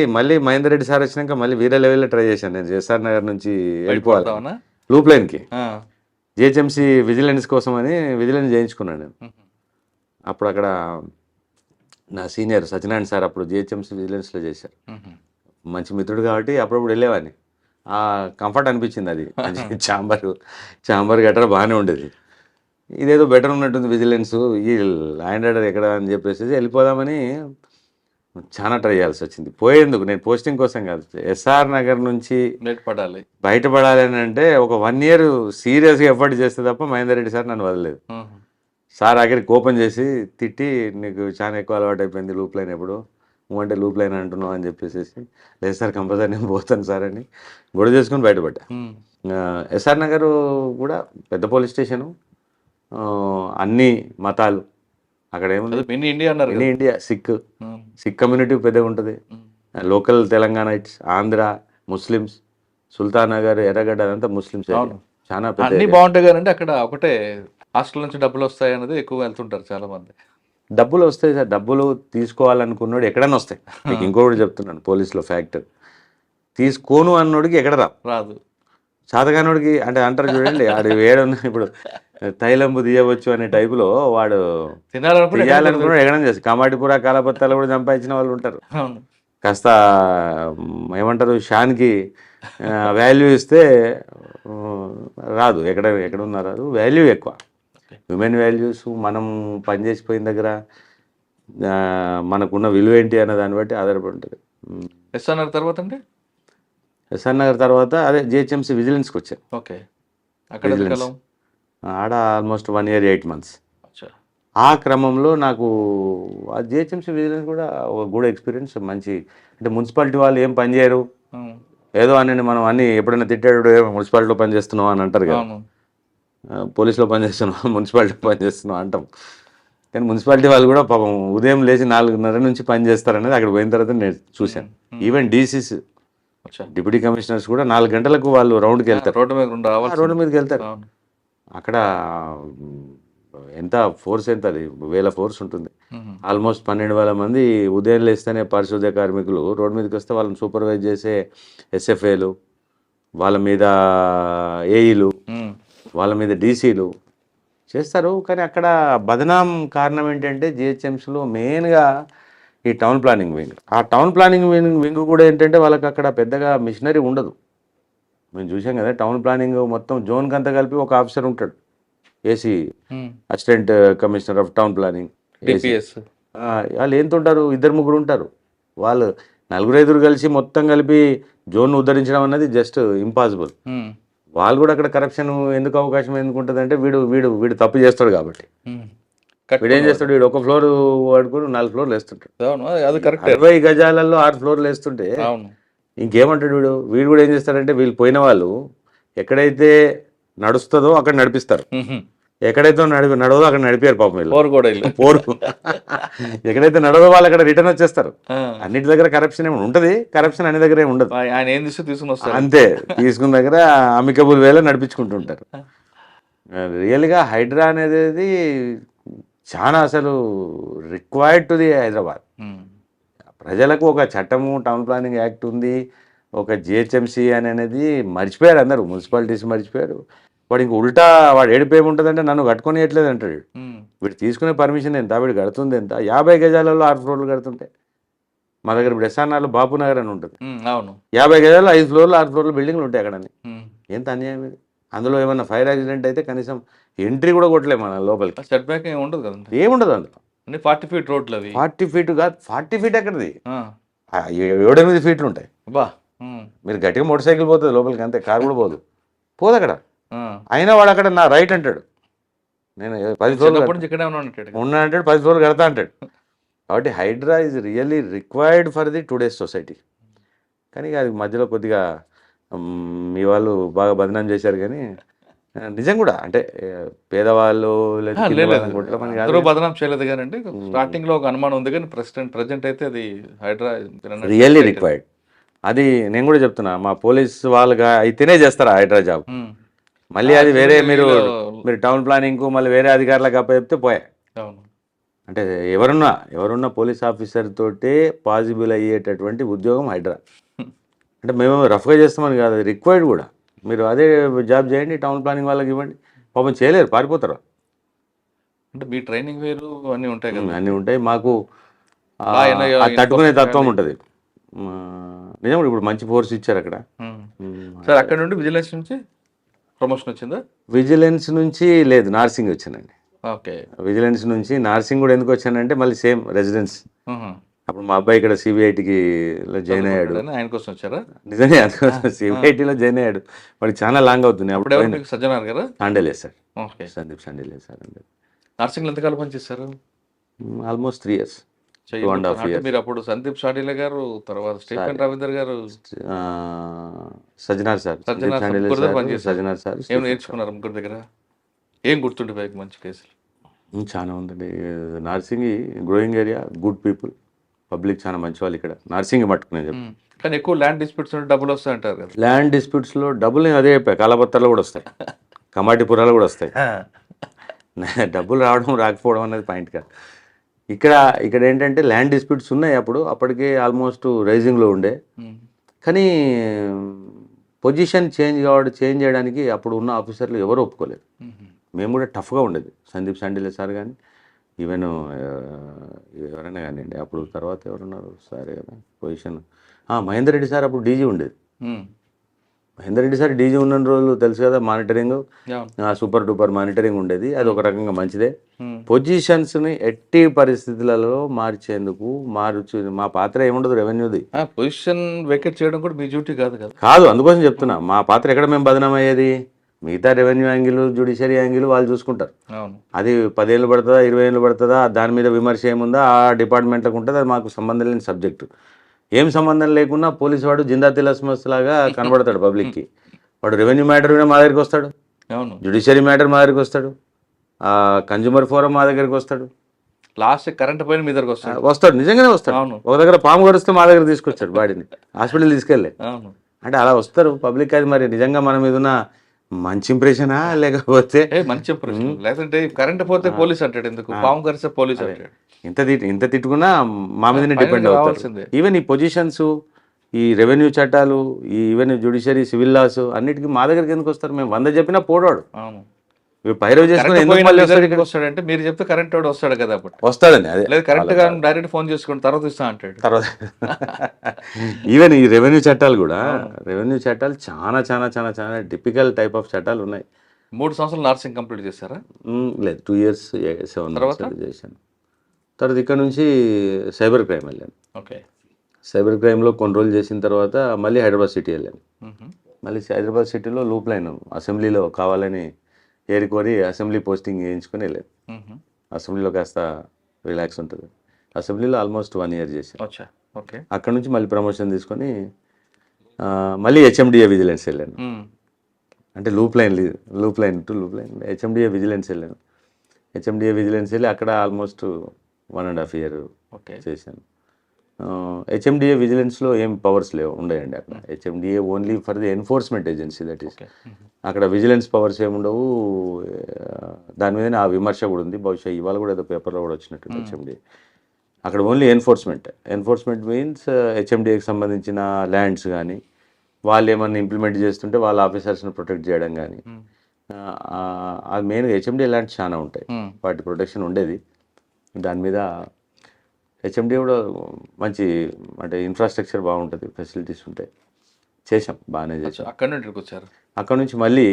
మహేందర్ రెడ్డి సార్ వచ్చినాక మళ్ళీ వేరే లెవెల్లో ట్రై చేశాను. నేను ఎస్ఆర్ నగర్ నుంచి వెళ్ళిపోవాలి లూప్ లైన్కి. జిహెచ్ఎంసీ విజిలెన్స్ కోసం అని విజిలెన్స్ చేయించుకున్నాను నేను. అప్పుడు అక్కడ నా సీనియర్ సత్యనారాయణ సార్ అప్పుడు జిహెచ్ఎంసీ విజిలెన్స్లో చేశారు. మంచి మిత్రుడు కాబట్టి అప్పుడప్పుడు వెళ్ళేవాడిని. కంఫర్ట్ అనిపించింది. అది చాంబర్ గట్రా బాగానే ఉండేది. ఇదేదో బెటర్ ఉన్నట్టుంది విజిలెన్స్, ఈ ల్యాండ్ ఆర్డర్ ఎక్కడ అని చెప్పేసి వెళ్ళిపోదామని చాలా ట్రై చేయాల్సి వచ్చింది. పోయేందుకు నేను పోస్టింగ్ కోసం కాదు, ఎస్ఆర్ నగర్ నుంచి నెట్ పడాలి. బయటపడాలి అని అంటే ఒక 1 ఇయర్ సీరియస్గా ఎఫర్ట్ చేస్తే తప్ప మహేందర్ రెడ్డి సార్ నన్ను వదలలేదు. సార్ ఆఖరికి కోపం చేసి తిట్టి, నీకు చాలా ఎక్కువ అలవాటు అయిపోయింది లూప్ లైన్, ఎప్పుడు నువ్వంటే లూప్ లైన్ అంటున్నావు అని చెప్పేసి, లేదు సార్ కంపల్సరీ నేను పోతాను సార్ అని గొడవ చేసుకుని బయటపడ్డా. ఎస్ఆర్ నగర్ కూడా పెద్ద పోలీస్ స్టేషను, అన్ని మతాలు అక్కడ ఏముంది, మినీ ఇండియా అన్నారు మినీ ఇండియా. సిక్ కమ్యూనిటీ పెద్దగా ఉంటుంది. లోకల్ తెలంగాణైట్స్, ఆంధ్ర, ముస్లిమ్స్, సుల్తాన్ నగర్, ఎర్రగడ్డ అదంతా ముస్లిమ్స్. చాలా పెద్ద అన్ని బాగుంటాయి కానీ అక్కడ ఒకటే హాస్టల్ నుంచి డబ్బులు వస్తాయి అనేది ఎక్కువ వెళ్తుంటారు చాలా మంది. డబ్బులు వస్తాయి సార్, డబ్బులు తీసుకోవాలనుకున్నాడు ఎక్కడైనా వస్తాయి. మీకు ఇంకొకటి చెప్తున్నాను, పోలీసులో ఫ్యాక్టర్, తీసుకోను అన్నోడికి ఎక్కడ రాదు. చాతగానోడికి అంటే అంటారు చూడండి, ఆడు ఏడున్నా ఇప్పుడు తైలంబు తీయవచ్చు అనే టైపులో వాడు తీయాలనుకున్నాడు ఎక్కడైనా చేసి, కమాటిపుర కాలపత్తాలు కూడా సంపాదించిన వాళ్ళు ఉంటారు. కాస్త ఏమంటారు, షాన్కి వాల్యూ ఇస్తే రాదు, ఎక్కడ ఉన్నా రాదు. వాల్యూ ఎక్కువ, హ్యూమన్ వాల్యూస్, మనం పనిచేసిపోయిన దగ్గర మనకున్న విలువ ఏంటి అనే దాన్ని బట్టి ఆధారపడి ఉంటుంది. ఎస్ఆర్ నగర్ తర్వాత అంటే ఎస్ఆర్ నగర్ తర్వాత అదే జిహెచ్ఎంసీ విజిలెన్స్కి వచ్చాను. ఓకే, అక్కడ ఆడ ఆల్మోస్ట్ 1 year 8 months. ఆ క్రమంలో నాకు ఆ జిహెచ్ఎంసీ విజిలెన్స్ కూడా ఒక గుడ్ ఎక్స్పీరియన్స్. మంచి అంటే మున్సిపాలిటీ వాళ్ళు ఏం పని చేయరు, ఏదో అని మనం అన్ని ఎప్పుడైనా తిట్టాడు, మున్సిపాలిటీలో పని చేస్తున్నావు అని అంటారు కదా, పోలీసులో పని చేస్తున్నావు, మున్సిపాలిటీలో పని చేస్తున్నావు అంటాం. కానీ మున్సిపాలిటీ వాళ్ళు కూడా పాపం ఉదయం లేచి 4:30 నుంచి పని చేస్తారనేది అక్కడ పోయిన తర్వాత నేను చూశాను. ఈవెన్ డీసీస్, డిప్యూటీ కమిషనర్స్ కూడా 4 గంటలకు వాళ్ళు రౌండ్కి వెళ్తారు, రోడ్డు మీదకి వెళ్తారు. అక్కడ ఎంత ఫోర్స్, ఎంత అది 1000 ఫోర్స్ ఉంటుంది. ఆల్మోస్ట్ 12,000 మంది ఉదయం లేస్తేనే పారిశుద్ధ్య కార్మికులు రోడ్డు మీదకి వస్తే వాళ్ళని సూపర్వైజ్ చేసే ఎస్ఎఫ్ఏలు, వాళ్ళ మీద ఏఈలు, వాళ్ళ మీద డీసీలు చేస్తారు. కానీ అక్కడ బదనాం కారణం ఏంటంటే జిహెచ్ఎంసీలో మెయిన్గా ఈ టౌన్ ప్లానింగ్ వింగ్. ఆ టౌన్ ప్లానింగ్ వింగ్ కూడా ఏంటంటే వాళ్ళకి అక్కడ పెద్దగా మిషనరీ ఉండదు. మేము చూసాం కదా, టౌన్ ప్లానింగ్ మొత్తం జోన్కి అంతా కలిపి ఒక ఆఫీసర్ ఉంటాడు, AC, assistant commissioner of town planning. వాళ్ళు ఏంతుంటారు, 2-3 ఉంటారు. వాళ్ళు 4-5 కలిసి మొత్తం కలిపి జోన్ ఉద్ధరించడం అన్నది జస్ట్ ఇంపాసిబుల్. వాళ్ళు కూడా అక్కడ కరప్షన్ ఎందుకు అవకాశం ఎందుకు ఉంటుంది అంటే, వీడు తప్పు చేస్తాడు కాబట్టి. వీడు ఏం చేస్తాడు, వీడు ఒక ఫ్లోర్ వాడుకుని 4 ఫ్లోర్లు వేస్తుంటాడు. 60 గజాలలో 6 ఫ్లోర్లు వేస్తుంటే ఇంకేమంటాడు వీడు కూడా ఏం చేస్తాడంటే, వీళ్ళు పోయిన వాళ్ళు ఎక్కడైతే నడుస్తుందో అక్కడ నడిపిస్తారు, ఎక్కడైతే నడవదో అక్కడ నడిపారు పాపం వీళ్ళు. పోరు ఎక్కడైతే నడవదో వాళ్ళు అక్కడ రిటర్న్ వచ్చేస్తారు. అన్నిటి దగ్గర కరప్షన్ ఏమి ఉంటుంది, కరప్షన్ అన్ని దగ్గర ఏమి ఉండదు. ఆయన ఏం తీసుకుని వస్తారు అంతే, తీసుకున్న దగ్గర అమికబుల్ వేలో నడిపించుకుంటుంటారు. రియల్గా హైడ్రా అనేది చాలా అసలు రిక్వైర్డ్ టు ది హైదరాబాద్. ప్రజలకు ఒక చట్టము, టౌన్ ప్లానింగ్ యాక్ట్ ఉంది, ఒక జిహెచ్ఎంసీ అనేది మర్చిపోయారు అందరూ, మున్సిపాలిటీస్ మర్చిపోయారు. వాడు ఇంక ఉల్టా వాడు ఏడుపేముంటుందంటే, నన్ను కట్టుకొనియట్లేదు అంటాడు. వీడు తీసుకునే పర్మిషన్ ఎంత, వీడు కడుతుంది ఎంత, 50 గజాలలో 6 ఫ్లోర్లు కడుతుంటే. మా దగ్గర ఇప్పుడు ఎస్ఆర్నార్లో బాపు నగర్ అని ఉంటుంది, 50 గజాలు 5 ఫ్లోర్లు 6 ఫ్లోర్లు బిల్డింగ్లు ఉంటాయి అక్కడని. ఎంత అన్యాయం ఇది. అందులో ఏమన్నా ఫైర్ యాక్సిడెంట్ అయితే కనీసం ఎంట్రీ కూడా కొట్టలేము మన లోపలికి. సెట్ బ్యాక్ ఏముండదు కదా, ఏముండదు అందులో. 40 feet రోడ్లు అవి. 40 feet కాదు, 40 feet ఎక్కడిది, 7-8 feet ఉంటాయి. మీరు గట్టిగా మోటార్ సైకిల్ పోతుంది లోపలికి, అంతే, కారు కూడా పోదు అక్కడ. అయినా వాడు అక్కడ నా రైట్ అంటాడు, నేను 10 ఫ్లోర్లు ఉన్నా అంటాడు, 10 ఫ్లోర్లు కడతా అంటాడు. కాబట్టి HYDRAA is really required for the today's society. కానీ అది మధ్యలో కొద్దిగా మీ వాళ్ళు బాగా బదనాం చేశారు. కానీ నిజం కూడా, అంటే పేదవాళ్ళు బదనాం చేయలేదు కానీ అంటే స్టార్టింగ్ లో ఒక అనుమానం ఉంది, కానీ ప్రెసెంట్ అయితే అది హైడ్రా రియల్లీ రిక్వైర్డ్. అది నేను కూడా చెప్తున్నా, మా పోలీస్ వాళ్ళగా అయితేనే చేస్తారా హైడ్రా జాబ్. మళ్ళీ అది వేరే మీరు టౌన్ ప్లానింగ్కు మళ్ళీ వేరే అధికారులకు అప్పచెప్తే పోయా. అంటే ఎవరున్నా పోలీస్ ఆఫీసర్ తోటే పాసిబుల్ అయ్యేటటువంటి ఉద్యోగం హైడ్రా. అంటే మేము రఫ్గా చేస్తామని కాదు, అది రిక్వైర్డ్ కూడా. మీరు అదే జాబ్ చేయండి, టౌన్ ప్లానింగ్ వాళ్ళకి ఇవ్వండి, పాపం చేయలేరు, పారిపోతారు. అంటే మీ ట్రైనింగ్ వేరు అన్నీ ఉంటాయి కదా. అన్నీ ఉంటాయి, మాకు తట్టుకునే తత్వం ఉంటుంది. నిజం, ఇప్పుడు మంచి ఫోర్స్ ఇచ్చారు అక్కడ. సార్ అక్కడ నుండి విజిలెన్స్ నుంచి ప్రమోషన్ వచ్చిందా? విజిలెన్స్ నుంచి లేదు, నార్సింగ్ వచ్చానండి. ఓకే, విజిలెన్స్ నుంచి నార్సింగ్ కూడా ఎందుకు వచ్చానంటే మళ్ళీ సేమ్ రెసిడెన్స్ అప్పుడు మా అబ్బాయి ఇక్కడ సిబిఐటికి జాయిన్ అయ్యాడు. ఆయన కోసం వచ్చారా? నిజంగా అందుకోసం సిబిఐటిలో జాయిన్ అయ్యాడు. వాడికి చాలా లాంగ్ అవుతుంది. అప్పుడు ఎవరు మీకు సజ్జనార్ గారా? సాండేలే సార్, ఓకే. సందీప్ సాండేలే సార్. నర్సింగ్లో ఎంతకాలం పనిచేశారు? Almost 3 years, 2.5 years. మీరు అప్పుడు సందీప్ షాడీల గారు, తర్వాత స్టీఫెన్ రవీందర్ గారు, సజ్జనార్ సార్, సజ్జనార్ సార్, సాండేలే ముగ్గురు దగ్గర సార్, పనిచేశారు. సజ్జనార్ సార్. ఏం నేర్చుకున్నారు ముగ్గురు దగ్గర? ఏం గుర్తుండిపోయాయి మంచి కేసులు? చాలా ఉందండి. Narsingi growing area, good people, public చాలా మంచి వాళ్ళు ఇక్కడ నార్సింగి మట్టుకునే చెప్పి. కానీ ఎక్కువ ల్యాండ్ డిస్ప్యూట్స్ ఉంటే డబ్బులు వస్తాయి అంటారు కదా. ల్యాండ్ డిస్ప్యూట్స్లో డబ్బులు నేను అదే చెప్పా, కాలపత్రాలు కూడా వస్తాయి, కమాటిపురాలు కూడా వస్తాయి. డబ్బులు రావడం రాకపోవడం అనేది పాయింట్ కాదు. ఇక్కడ ఏంటంటే ల్యాండ్ డిస్ప్యూట్స్ ఉన్నాయి. అప్పటికే ఆల్మోస్ట్ రైజింగ్లో ఉండే, కానీ పొజిషన్ చేంజ్ చేయడానికి అప్పుడు ఉన్న ఆఫీసర్లు ఎవరు ఒప్పుకోలేదు. మేము కూడా టఫ్గా ఉండేది. సందీప్ సాండేలే సార్ కానీ, ఈవెన్ ఎవరైనా కానివ్వండి. అప్పుడు తర్వాత ఎవరున్నారు సార్ కదా పొజిషన్, మహేందర్ రెడ్డి సార్ అప్పుడు డీజీ ఉండేది. మహేందర్ రెడ్డి సార్ డీజీ ఉన్న రోజులు తెలుసు కదా, మానిటరింగ్ సూపర్ డూపర్ మానిటరింగ్ ఉండేది. అది ఒక రకంగా మంచిదే. పొజిషన్స్ని ఎట్టి పరిస్థితులలో మార్చేందుకు మా పాత్ర ఏముండదు, రెవెన్యూది. పొజిషన్ వేకెట్ చేయడం కూడా మీ డ్యూటీ కాదు కదా. కాదు, అందుకోసం చెప్తున్నా. మా పాత్ర ఎక్కడ మేము బదనాం అయ్యేది? మిగతా రెవెన్యూ యాంగిల్, జ్యుడిషియరీ యాంగిల్ వాళ్ళు చూసుకుంటారు. అది 10 ఏళ్ళు పడుతుందా, 20 ఏళ్ళు పడుతుందా, దాని మీద విమర్శ ఏముందా ఆ డిపార్ట్మెంట్లకు ఉంటుంది. అది మాకు సంబంధం లేని సబ్జెక్టు. ఏం సంబంధం లేకున్నా పోలీసు వాడు జిందా తిలస్మస్ లాగా కనబడతాడు పబ్లిక్కి. వాడు రెవెన్యూ మ్యాటర్ మా దగ్గరికి వస్తాడు, జ్యుడిషియరీ మ్యాటర్ మా దగ్గరికి వస్తాడు, కన్జ్యూమర్ ఫోరం మా దగ్గరికి వస్తాడు, లాస్ట్ కరెంట్ పోయిన మీ దగ్గరకు వస్తాడు. నిజంగానే వస్తాడు. ఒక దగ్గర పాము కరిస్తే మా దగ్గర తీసుకొచ్చాడు బాడీని, హాస్పిటల్ తీసుకెళ్ళే. అంటే అలా వస్తారు పబ్లిక్. అది మరి నిజంగా మన మీద ఉన్న మంచి ఇంప్రెషనా లేకపోతే మంచి ఇంప్రెషన్, లేదంటే కరెంట్ పోతే పోలీస్ అంటాడు, ఎందుకు పాము కరిస్తే పోలీస్ అంటాడు. ఇంత తిట్టుకున్నా మా మీదనే డిపెండ్ అవుతుంది. ఈవెన్ ఈ పొజిషన్స్, ఈ రెవెన్యూ చట్టాలు, ఈవెన్ జ్యుడిషియరీ, సివిల్ లాస్ అన్నిటికీ మా దగ్గరికి ఎందుకు వస్తారు? మేము 100 చెప్పినా పోడాడు. పైరవ్ చేసుకుని వస్తాడంటే మీరు చెప్తే కరెంట్ వాడు వస్తాడు కదా, అప్పుడు వస్తాడని. అదే లేదు, కరెంట్ గా డైరెక్ట్ ఫోన్ చేసుకుని తర్వాత ఇస్తా అంటాడు. తర్వాత ఈవెన్ ఈ రెవెన్యూ చట్టాలు కూడా, రెవెన్యూ చట్టాలు చాలా చాలా చాలా చాలా టిపికల్ టైప్ ఆఫ్ చట్టాలు ఉన్నాయి. 3 సంవత్సరాలు నర్సింగ్ కంప్లీట్ చేశారా? లేదు, 2 years 7 months చేశాను. తర్వాత ఇక్కడ నుంచి సైబర్ క్రైమ్ వెళ్ళాను. ఓకే. సైబర్ క్రైమ్లో కొన్ని రోజులు చేసిన తర్వాత మళ్ళీ హైదరాబాద్ సిటీ వెళ్ళాను. మళ్ళీ హైదరాబాద్ సిటీలో లూప్ లైన్ అసెంబ్లీలో కావాలని ఏరుకోరి అసెంబ్లీ పోస్టింగ్ చేయించుకొని వెళ్ళాను. అసెంబ్లీలో కాస్త రిలాక్స్ ఉంటుంది. అసెంబ్లీలో ఆల్మోస్ట్ 1 year చేశాను. అక్కడ నుంచి మళ్ళీ ప్రమోషన్ తీసుకొని మళ్ళీ హెచ్ఎండిఏ విజిలెన్స్ వెళ్ళాను. అంటే loop line to loop line HMDA vigilance వెళ్ళాను. హెచ్ఎండిఏ విజిలెన్స్ వెళ్ళి అక్కడ ఆల్మోస్ట్ 1.5 year చేశాను. హెచ్ఎండిఏ విజిలెన్స్లో ఏం పవర్స్ ఉండేయండి అక్కడ. HMDA only for the enforcement agency, that is. అక్కడ విజిలెన్స్ పవర్స్ ఏముండవు. దాని మీద ఆ విమర్శ కూడా ఉంది. బహుశా ఇవాళ కూడా ఏదో పేపర్లో కూడా వచ్చినట్టు హెచ్ఎండిఏ. అక్కడ ఓన్లీ ఎన్ఫోర్స్మెంట్ మీన్స్ హెచ్ఎండిఏకి సంబంధించిన ల్యాండ్స్ కానీ, వాళ్ళు ఏమన్నా ఇంప్లిమెంట్ చేస్తుంటే వాళ్ళ ఆఫీసర్స్ని ప్రొటెక్ట్ చేయడం కానీ, అది మెయిన్గా హెచ్ఎండిఏ ల్యాండ్స్ చాలా ఉంటాయి, వాటి ప్రొటెక్షన్ ఉండేది. దాని మీద హెచ్ఎండిఏ కూడా మంచి, అంటే ఇన్ఫ్రాస్ట్రక్చర్ బాగుంటుంది, ఫెసిలిటీస్ ఉంటాయి. చేసాం, బాగానే చేసాం. అక్కడ నుంచి మళ్ళీ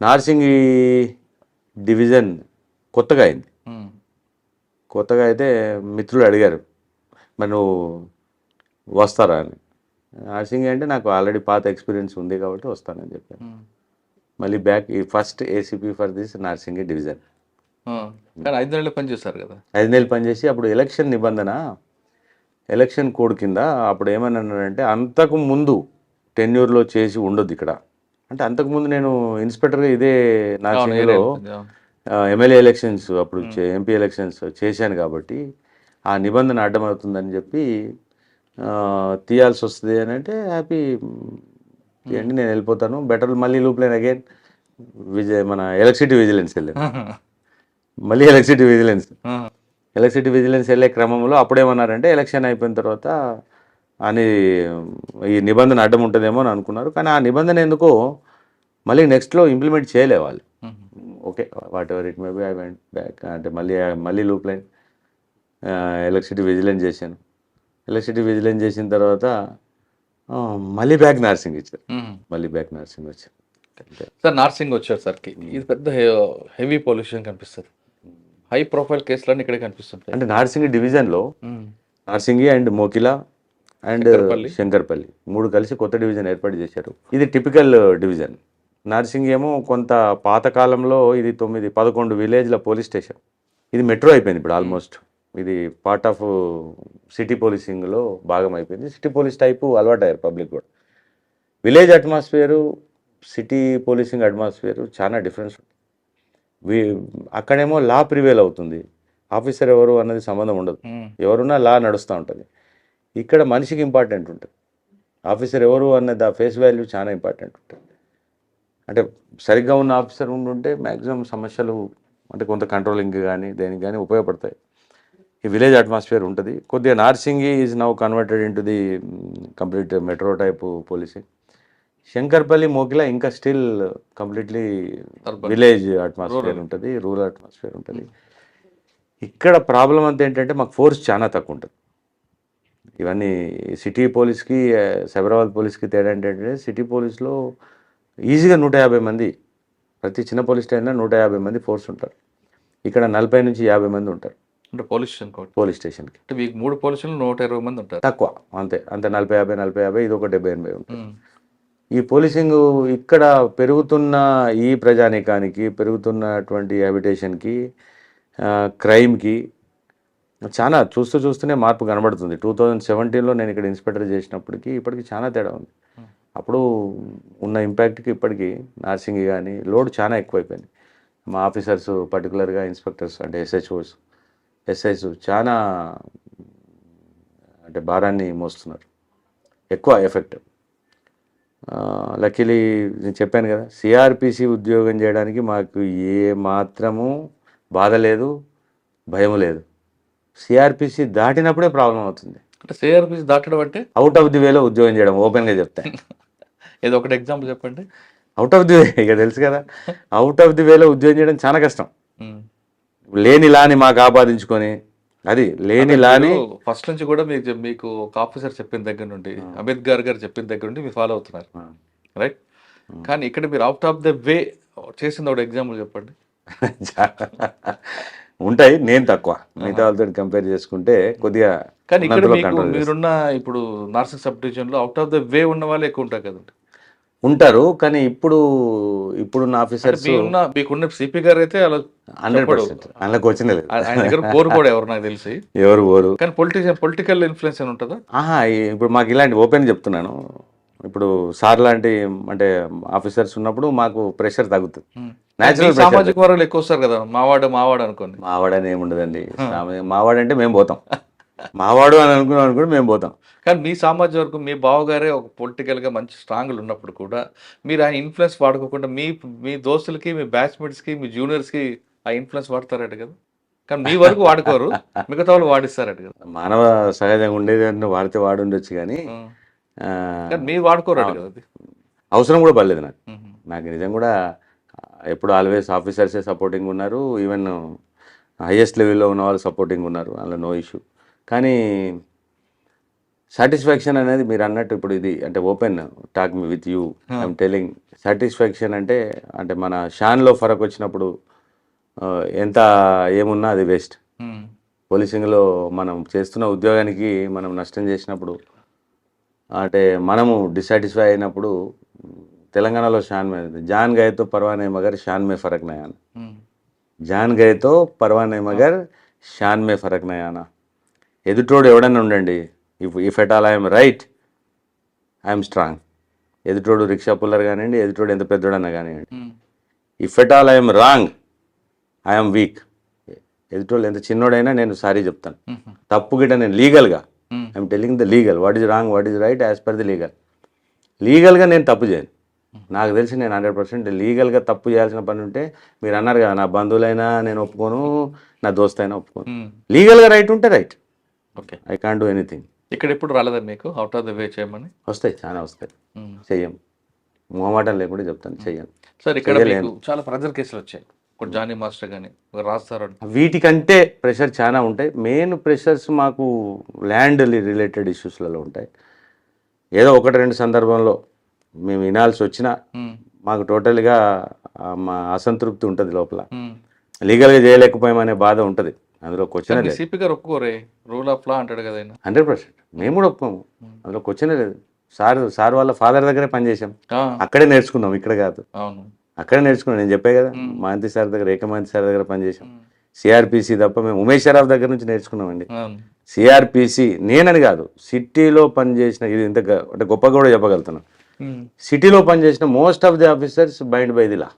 నార్సింగి డివిజన్ కొత్తగా అయింది. కొత్తగా అయితే మిత్రులు అడిగారు, మరి నువ్వు వస్తారా అని. నార్సింగి అంటే నాకు ఆల్రెడీ పాత ఎక్స్పీరియన్స్ ఉంది కాబట్టి వస్తానని చెప్పాను. మళ్ళీ బ్యాక్ ఈ first ACP for this Narsingi division. 5 నెలలు పనిచేస్తారు కదా. 5 నెలలు పనిచేసి అప్పుడు ఎలక్షన్ నిబంధన, ఎలక్షన్ కోడ్ కింద అప్పుడు ఏమన్నారంటే, అంతకు ముందు టెన్యూర్లో చేసి ఉండొద్దు ఇక్కడ. అంటే అంతకుముందు నేను ఇన్స్పెక్టర్గా ఇదే నార్సింగిలో ఎమ్మెల్యే ఎలక్షన్స్, అప్పుడు ఎంపీ ఎలక్షన్స్ చేశాను కాబట్టి ఆ నిబంధన అడ్డమవుతుందని చెప్పి తీయాల్సి వస్తుంది అని అంటే, హ్యాపీ తీయండి, నేను వెళ్ళిపోతాను, బెటర్. మళ్ళీ లూప్ లైన్ అగైన్ మన ఎలక్ట్రిసిటీ విజిలెన్స్ వెళ్ళాను. మళ్ళీ ఎలక్ట్రిసిటీ విజిలెన్స్ వెళ్ళే క్రమంలో అప్పుడేమన్నారంటే, ఎలక్షన్ అయిపోయిన తర్వాత అని ఈ నిబంధన అడ్డం ఉంటుందేమో అని అనుకున్నారు. కానీ ఆ నిబంధన ఎందుకో మళ్ళీ నెక్స్ట్లో ఇంప్లిమెంట్ చేయలే వాళ్ళు. Okay, what ever it may be, I went back. అంటే మళ్ళీ లూప్ లైన్ ఎలక్ట్రిసిటీ విజిలెన్స్ చేశాను. ఎలక్ట్రిసిటీ విజిలెన్స్ చేసిన తర్వాత మళ్ళీ బ్యాక్ నార్సింగ్ ఇచ్చారు. వచ్చారు. సార్ నార్సింగ్ వచ్చేసరికి ఇది పెద్ద హెవీ పొల్యూషన్ కనిపిస్తుంది. హై ప్రొఫైల్ కేసులన్నీ ఇక్కడే కనిపిస్తుంటాయి. అంటే నార్సింగ్ డివిజన్లో నార్సింగి అండ్ మోకిలా అండ్ శంకర్పల్లి. శంకర్పల్లి 3 కలిసి కొత్త డివిజన్ ఏర్పాటు చేశారు. ఇది టిపికల్ డివిజన్. నార్సింగి ఏమో కొంత పాతకాలంలో ఇది 11 విలేజ్ల పోలీస్ స్టేషన్. ఇది మెట్రో అయిపోయింది ఇప్పుడు ఆల్మోస్ట్. ఇది పార్ట్ ఆఫ్ సిటీ పోలీసింగ్లో భాగం అయిపోయింది. సిటీ పోలీస్ టైపు అలవాటయ్యారు పబ్లిక్ కూడా. Village atmosphere city policing atmosphere చాలా డిఫరెన్స్ ఉంటుంది. అక్కడేమో లా ప్రివేల్ అవుతుంది, ఆఫీసర్ ఎవరు అన్నది సంబంధం ఉండదు, ఎవరున్నా లా నడుస్తూ ఉంటుంది. ఇక్కడ మనిషికి ఇంపార్టెంట్ ఉంటుంది, ఆఫీసర్ ఎవరు అన్నది ఆ ఫేస్ వాల్యూ చాలా ఇంపార్టెంట్ ఉంటుంది. అంటే సరిగ్గా ఉన్న ఆఫీసర్ ఉంటుంటే మ్యాక్సిమం సమస్యలు అంటే కొంత కంట్రోలింగ్ కానీ దేనికి కానీ ఉపయోగపడతాయి. ఈ విలేజ్ అట్మాస్ఫియర్ ఉంటుంది. కొద్దిగా Narsingi is now converted in to the complete metro type policing. Shankarpally Mokila ఇంకా స్టిల్ కంప్లీట్లీ విలేజ్ అట్మాస్ఫియర్ ఉంటుంది, రూరల్ అట్మాస్ఫియర్ ఉంటుంది. ఇక్కడ ప్రాబ్లం అంతా ఏంటంటే మాకు ఫోర్స్ చాలా తక్కువ ఉంటుంది. ఇవన్నీ సిటీ పోలీస్కి సైబరాబాద్ పోలీస్కి తేడా ఏంటంటే సిటీ పోలీస్లో ఈజీగా 150 మంది, ప్రతి చిన్న పోలీస్ స్టేషన్లో 150 మంది ఫోర్స్ ఉంటారు. ఇక్కడ 40 నుంచి 50 మంది ఉంటారు. అంటే పోలీస్ స్టేషన్ పోలీస్ స్టేషన్కి అంటే మీకు 3 పోలీసులు 120 మంది ఉంటారు. తక్కువ, అంతే 40-50 ఇది ఒక 70-80 ఉంటుంది. ఈ పోలీసింగ్ ఇక్కడ పెరుగుతున్న ఈ ప్రజానీకానికి, పెరుగుతున్నటువంటి హ్యాబిటేషన్కి, క్రైమ్కి చాలా చూస్తూనే మార్పు కనబడుతుంది. 2017లో నేను ఇక్కడ ఇన్స్పెక్టర్ చేసినప్పటికీ ఇప్పటికి చాలా తేడా ఉంది. అప్పుడు ఉన్న ఇంపాక్ట్కి ఇప్పటికీ నార్సింగి కానీ లోడ్ చాలా ఎక్కువైపోయింది. మా ఆఫీసర్స్ పర్టికులర్గా ఇన్స్పెక్టర్స్ అంటే ఎస్ఐస్ చాలా అంటే భారాన్ని మోస్తున్నారు, ఎక్కువ ఎఫెక్ట్. లక్కీలీ నేను చెప్పాను కదా, సిఆర్పిసి ఉద్యోగం చేయడానికి మాకు ఏ మాత్రము బాధ లేదు, భయం లేదు. సిఆర్పిసి దాటినప్పుడే ప్రాబ్లం అవుతుంది. అంటే సిఆర్పిసి దాటడం అంటే అవుట్ ఆఫ్ ది వేలో ఉద్యోగం చేయడం, ఓపెన్గా చెప్తాను. ఏదో ఒకటి ఎగ్జాంపుల్ చెప్పండి. అవుట్ ఆఫ్ ది వే, ఇక తెలుసు కదా, అవుట్ ఆఫ్ ది వేలో ఉద్యోగం చేయడం చాలా కష్టం. లేని లాని మాకు ఆపాదించుకొని, అది లేని లాని ఫస్ట్ నుంచి కూడా మీకు ఒక ఆఫీసర్ చెప్పిన దగ్గర నుండి, అంబేద్కర్ గారు చెప్పిన దగ్గర నుండి మీరు ఫాలో అవుతున్నారు, రైట్? కానీ ఇక్కడ మీరు అవుట్ ఆఫ్ ద వే చేసింది ఒక ఎగ్జాంపుల్ చెప్పండి. ఉంటాయి, నేను తక్కువ, మిగతా వాళ్ళతో కంపేర్ చేసుకుంటే కొద్దిగా. కానీ ఇక్కడ మీరున్న ఇప్పుడు నార్సింగ్ సబ్ డివిజన్లో అవుట్ ఆఫ్ ద వే ఉన్న వాళ్ళు ఎక్కువ ఉంటారు కదండి. ఉంటారు, కానీ ఇప్పుడున్న ఆఫీసర్స్ మీకున్న సిపి గారు అయితే అలా 100% అందులోకి వచ్చిన లేదు. ఆయన దగ్గర పోరు కూడా ఎవరు నాకు తెలిసి ఎవరు పోరు. కానీ పొలిటికల్ ఇన్ఫ్లుయెన్స్ అని ఉంటుందా? ఇప్పుడు మాకు ఇలాంటి ఓపెన్ చెప్తున్నాను. ఇప్పుడు సార్ లాంటి అంటే ఆఫీసర్స్ ఉన్నప్పుడు మాకు ప్రెషర్ తగ్గుతుంది. నేచురల్ సామాజిక వర్గాలు ఎక్కువ వస్తారు కదా, మావాడు అనుకోండి. మావాడని ఏముండదండి, మావాడంటే మేము పోతాం, మావాడు అని అనుకుని మేము పోతాం. కానీ మీ సామాజిక వర్గం, మీ బావగారే ఒక పొలిటికల్గా మంచి స్ట్రాంగ్లు ఉన్నప్పుడు కూడా మీరు ఆయన ఇన్ఫ్లుయెన్స్ వాడుకోకుండా మీ దోస్తులకి, మీ బ్యాచ్మేట్స్కి, మీ జూనియర్స్కి ఆ ఇన్ఫ్లుయెన్స్ వాడతారట కదా. కానీ మీ వరకు వాడుకోరు, మిగతా వాళ్ళు వాడిస్తారట కదా. మానవ సహజంగా ఉండేది అంటే వాడితే వాడుండొచ్చు, కానీ మీరు వాడుకోరాడు కదా. అది అవసరం కూడా పడలేదు నాకు నిజం కూడా. ఎప్పుడు ఆల్వేస్ ఆఫీసర్సే సపోర్టింగ్ ఉన్నారు, ఈవెన్ హైయెస్ట్ లెవెల్లో ఉన్న వాళ్ళు సపోర్టింగ్ ఉన్నారు, అందులో నో ఇష్యూ. కానీ సాటిస్ఫాక్షన్ అనేది మీరు అన్నట్టు ఇప్పుడు ఇది అంటే open talk me with you, I'm telling. Satisfaction అంటే మన షాన్లో ఫరక్ వచ్చినప్పుడు ఎంత ఏమున్నా అది వేస్ట్. పోలీసింగ్లో మనం చేస్తున్న ఉద్యోగానికి మనం నష్టం చేసినప్పుడు, అంటే మనము డిసాటిస్ఫై అయినప్పుడు, తెలంగాణలో షాన్ మే జాన్ గయేతో పర్వానే మగర్ షాన్ మే ఫరక్ నయానా, జాన్ గయేతో పర్వానే మగర్ షాన్ మే ఫరక్ నయానా. ఎదుటోడు ఎవడన్నా ఉండండి, if at all I'm right I'm strong. ఎదుటోడు రిక్షా పుల్లర్ కానివ్వండి, ఎదుటోడు ఎంత పెద్దోడన్నా కానివ్వండి. If at all I'm wrong I'm weak. ఎదుటోళ్ళు ఎంత చిన్నోడైనా నేను సారీ చెప్తాను. తప్పు గిట్ట నేను లీగల్గా I'm telling the legal, what is wrong, what is right as per the లీగల్గా నేను తప్పు చేయను. నాకు తెలిసి నేను 100% లీగల్గా తప్పు చేయాల్సిన పని ఉంటే, మీరు అన్నారు కదా నా బంధువులైనా నేను ఒప్పుకోను, నా దోస్త్ అయినా ఒప్పుకోను. లీగల్గా రైట్ ఉంటే right, okay, I can't do anything. ఇక్కడ ఎప్పుడు రాలేదా మీకు అవుట్ ఆఫ్ ద వే చేయమని? వస్తాయి, చాలా వస్తాయి, చెయ్యం, మొహమాటం లేకుండా చెప్తాను, చెయ్యను. సార్ ఇక్కడ మీకు చాలా ప్రెజర్ కేసులు వచ్చాయి, ఒక జానీ మాస్టర్ కానీ ఒక రాజ్ సార్. వీటికంటే ప్రెషర్ చాలా ఉంటాయి. మెయిన్ ప్రెషర్స్ మాకు ల్యాండ్ రిలేటెడ్ ఇష్యూస్లలో ఉంటాయి. ఏదో 1-2 సందర్భంలో మేము వినాల్సి వచ్చినా మాకు టోటల్గా మా అసంతృప్తి ఉంటుంది లోపల. లీగల్గా చేయలేకపోయామనే బాధ ఉంటుంది. అందులో క్వశ్చనే లేదు. సిపి గారు ఒప్పుకోరే, రూల్ ఆఫ్ లా అంటాడు కదా ఆయన. 100% మేము కూడా ఒప్పుకోము, అందులో క్వశ్చనే లేదు. సార్ వాళ్ళ ఫాదర్ దగ్గరే పనిచేసాం, ఆ, అక్కడే నేర్చుకున్నాం, ఇక్కడ కాదు, అవును. అక్కడే నేర్చుకున్నాం. నేను చెప్పే కదా, మహంతి సార్ దగ్గర, ఏకమహంతి సార్ దగ్గర పనిచేసాం. సిఆర్పిసి తప్ప మేము ఉమేష్ షరాఫ్ దగ్గర నుంచి నేర్చుకున్నామండి. అవును. సిఆర్పిసి నేనని కాదు, సిటీలో పనిచేసిన, ఇది ఇంత అంటే గొప్పగా కూడా చెప్పగలుగుతున్నాను, సిటీలో పనిచేసిన most of the officers bind by the law,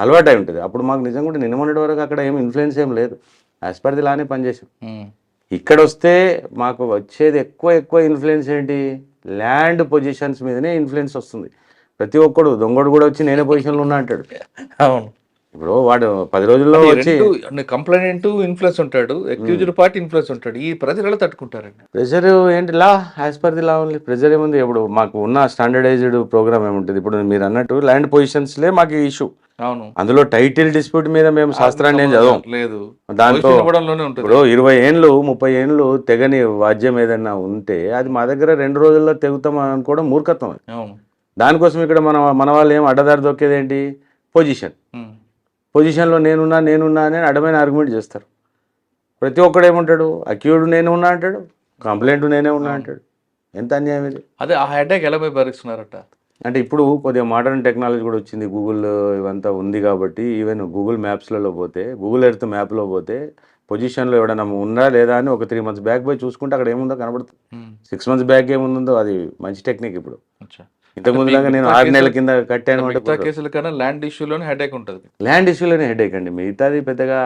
అలవాటు అయి ఉంటుంది. అప్పుడు మాకు నిజంగా కూడా నిన్న మొన్నటి వరకు అక్కడ ఏం ఇన్ఫ్లుయెన్స్ ఏం లేదు, యాజ్ పర్ ది లానే పనిచేసాం. ఇక్కడ వస్తే మాకు వచ్చేది ఎక్కువ ఇన్ఫ్లుయెన్స్ ఏంటి, ల్యాండ్ పొజిషన్స్ మీదనే ఇన్ఫ్లుయెన్స్ వస్తుంది. ప్రతి ఒక్కడు దొంగడు కూడా వచ్చి నేనే పొజిషన్లో ఉన్నా అంటాడు. అవును. ఇప్పుడు వాడు 10 రోజుల్లో వచ్చి కంప్లైంట్ ఇన్ఫ్లుయెన్స్ ఉంటాడు, అక్యూజ్డ్ పార్టీ ఇన్ఫ్లుయెన్స్ ఉంటాడు. ఈ ప్రజలు ఎలా తట్టుకుంటారండి? ప్రెజర్ ఏంటి, law, as per the law only. Pressure ఏముంది, ఇప్పుడు మాకు ఉన్న స్టాండర్డైజ్డ్ ప్రోగ్రామ్ ఏముంటుంది. ఇప్పుడు మీరు అన్నట్టు ల్యాండ్ పొజిషన్స్లే మాకు ఇష్యూ. అవును. అందులో టైటిల్ డిస్ప్యూట్ మీద మేము శాస్త్రాన్ని ఏం చదవం. లేదు, దాంట్లో ఇవ్వడంలోనే ఉంటుంది. ఇప్పుడు 20 ఏళ్ళు 30 ఏళ్ళు తెగని వాద్యం ఏదైనా ఉంటే అది మా దగ్గర 2 రోజుల్లో తెగుతాం అనుకోవడం మూర్ఖత్వం అది. అవును. దానికోసం ఇక్కడ మన వాళ్ళు ఏం అడ్డదారి దొక్కేది ఏంటి, పొజిషన్లో నేనున్నా అని అడ్డమైన ఆర్గ్యుమెంట్ చేస్తారు. ప్రతి ఒక్కడు ఏముంటాడు, అక్యూడ్ నేను ఉన్నా అంటాడు, కంప్లైంట్ నేనే ఉన్నా అంటాడు. ఎంత అన్యాయం ఇది. అదే ఆ హెడేక్ ఎలా పోయి భరిస్తున్నారట. అంటే ఇప్పుడు కొద్దిగా మోడర్న్ టెక్నాలజీ కూడా వచ్చింది, గూగుల్ ఇవంతా ఉంది కాబట్టి, ఈవెన్ గూగుల్ మ్యాప్స్లలో పోతే, గూగుల్ ఎర్త్ మ్యాప్లో పోతే పొజిషన్లో ఎవడైనా ఉందా లేదా అని ఒక 3 months బ్యాక్ పోయి చూసుకుంటే అక్కడ ఏముందో కనబడుతుంది. 6 months బ్యాక్ ఏముందో అది మంచి టెక్నిక్. ఇప్పుడు ఇంతకుముందు లాగా నేను 6 నెలల కింద కట్టాను మిగతా కేసుల కన్నా ల్యాండ్ ఇష్యూలోనే హెడేక్ ఉంటుంది. ల్యాండ్ ఇష్యూలోనే హెడేక్ అండి, మిగతాది పెద్దగా.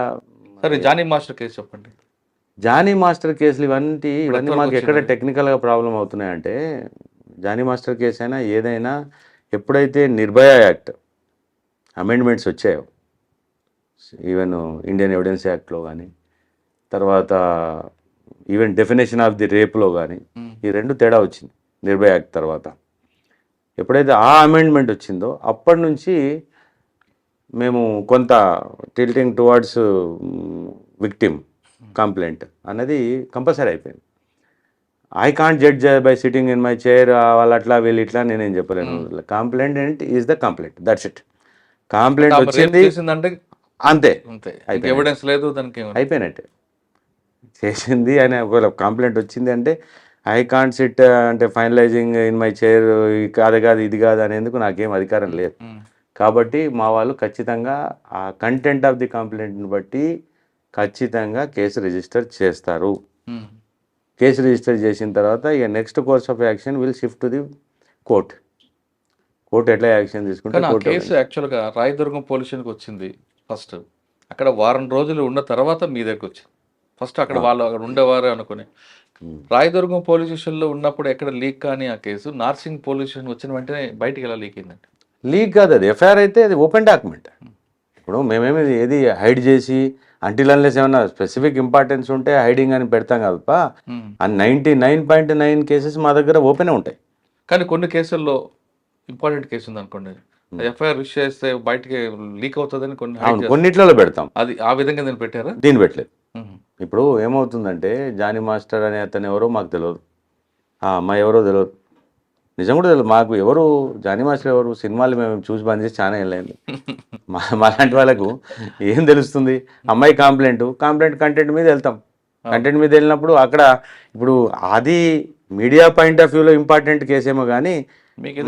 సరే, జానీ మాస్టర్ కేసు చెప్పండి. జానీ మాస్టర్ కేసులు ఇవన్నీ మాకు ఎక్కడ టెక్నికల్గా ప్రాబ్లం అవుతున్నాయంటే, జానీ మాస్టర్ కేసు అయినా ఏదైనా ఎప్పుడైతే నిర్భయ యాక్ట్ అమెండ్మెంట్స్ వచ్చాయో, ఈవెన్ ఇండియన్ ఎవిడెన్స్ యాక్ట్లో కానీ, తర్వాత ఈవెన్ డెఫినేషన్ ఆఫ్ ది రేప్లో కానీ, ఈ 2 తేడా వచ్చింది నిర్భయ యాక్ట్ తర్వాత. ఎప్పుడైతే ఆ అమెండ్మెంట్ వచ్చిందో అప్పటి నుంచి మేము కొంత టిల్టింగ్ టువర్డ్స్ విక్టిమ్ కంప్లైంట్ అనేది కంపల్సరీ అయిపోయింది. I can't judge by sitting in my chair, వాళ్ళు అట్లా వీళ్ళు ఇట్లా నేనేం చెప్పలేను. Complaint is the complaint, that's it. Complaint వచ్చింది అంతే, ఎవిడెన్స్ లేదు దానికి, అయిపోయినట్టే. చేసింది అని ఒకవేళ కంప్లైంట్ వచ్చింది అంటే ఐ కాంట్ సిట్ అంటే ఫైనలైజింగ్ ఇన్ మై చైర్, కాదు ఇది కాదు అనేందుకు నాకేం అధికారం లేదు. కాబట్టి మా వాళ్ళు ఖచ్చితంగా ఆ కంటెంట్ ఆఫ్ ది కంప్లైంట్ని బట్టి ఖచ్చితంగా కేసు రిజిస్టర్ చేస్తారు. కేసు రిజిస్టర్ చేసిన తర్వాత ఇక next course of action will shift to the court. ఎట్లా యాక్షన్ తీసుకుంటే కేసు యాక్చువల్గా రాయదుర్గం పోలీస్ స్టేషన్కి వచ్చింది ఫస్ట్. అక్కడ వారం రోజులు ఉన్న తర్వాత మీ దగ్గరకు వచ్చింది. ఫస్ట్ అక్కడ వాళ్ళు అక్కడ ఉండేవారు అనుకుని రాయదుర్గం పోలీస్ స్టేషన్లో ఉన్నప్పుడు ఎక్కడ లీక్ కానీ ఆ కేసు నార్సింగ్ పోలీస్ స్టేషన్ వచ్చిన వెంటనే బయటికి ఎలా లీక్ అయిందండి? లీక్ కాదు, అది ఎఫ్ఐఆర్ అయితే అది ఓపెన్ డాక్యుమెంట్. ఇప్పుడు మేమేమి ఏది హైడ్ చేసి అంటిల్ అన్లెస్ ఏమన్నా స్పెసిఫిక్ ఇంపార్టెన్స్ ఉంటే హైడింగ్ అని పెడతాం కదప్ప. ఆ 99.9 కేసెస్ మా దగ్గర ఓపెనే ఉంటాయి. కానీ కొన్ని కేసుల్లో ఇంపార్టెంట్ కేసు ఉంది అనుకోండి, ఎఫ్ఐఆర్ రిజిస్టర్ చేస్తే బయటికి లీక్ అవుతుందని కొన్నిట్లలో పెడతాం. అది ఆ విధంగా నేను పెట్టారా? దీన్ని పెట్టలేదు. ఇప్పుడు ఏమవుతుందంటే జానీ మాస్టర్ అనే అతను ఎవరో మాకు తెలియదు, ఆ అమ్మాయి ఎవరో తెలియదు, నిజం కూడా తెలియదు మాకు. ఎవరు జానీ మాస్టర్ ఎవరు, సినిమాలు మేము చూసి బంద్ చేసి చాలా ఏళ్ళైంది. మాలాంటి వాళ్ళకు ఏం తెలుస్తుంది? అమ్మాయి కంప్లైంట్ కంటెంట్ మీద వెళ్తాం. కంటెంట్ మీద వెళ్ళినప్పుడు అక్కడ ఇప్పుడు అది మీడియా పాయింట్ ఆఫ్ వ్యూలో ఇంపార్టెంట్ కేసేమో కానీ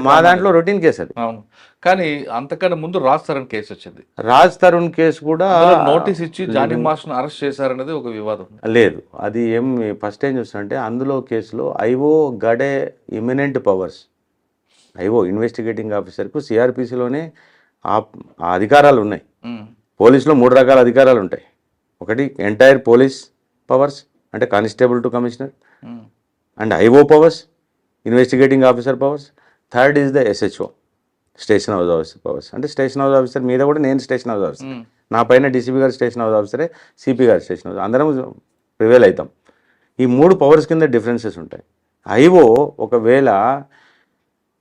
మా దాంట్లో రొటీన్ కేసు అది. అవును, కానీ అంతకన్నా ముందు రాజ్ తరుణ్ కేసు వచ్చింది. రాజ్ తరుణ్ కేసు కూడా నోటీస్ ఇచ్చి జానీ మాస్టర్ని అరెస్ట్ చేశారనేది ఒక వివాదం. లేదు, అది ఏం ఫస్ట్ ఏం చూస్తుంటే అందులో కేసులో ఐఓ గడే ఇమినెంట్ పవర్స్. ఐఓ ఇన్వెస్టిగేటింగ్ ఆఫీసర్కు సిఆర్పిసిలోనే ఆ అధికారాలు ఉన్నాయి. పోలీసులో 3 రకాల అధికారాలు ఉంటాయి. ఒకటి ఎంటైర్ పోలీస్ పవర్స్ అంటే constable to commissioner, and IO powers investigating officer powers. Third is the SHO station house officer powers. అంటే స్టేషన్ హౌస్ ఆఫీసర్ మీద కూడా నేను స్టేషన్ హౌస్ ఆఫీసర్, నా పైన డీసీపీ గారు స్టేషన్ హౌస్ ఆఫీసరే, సిపి గారు స్టేషన్ హౌస్, అందరం ప్రివేల్ అవుతాం. ఈ 3 పవర్స్ కింద డిఫరెన్సెస్ ఉంటాయి. ఐఓ ఒకవేళ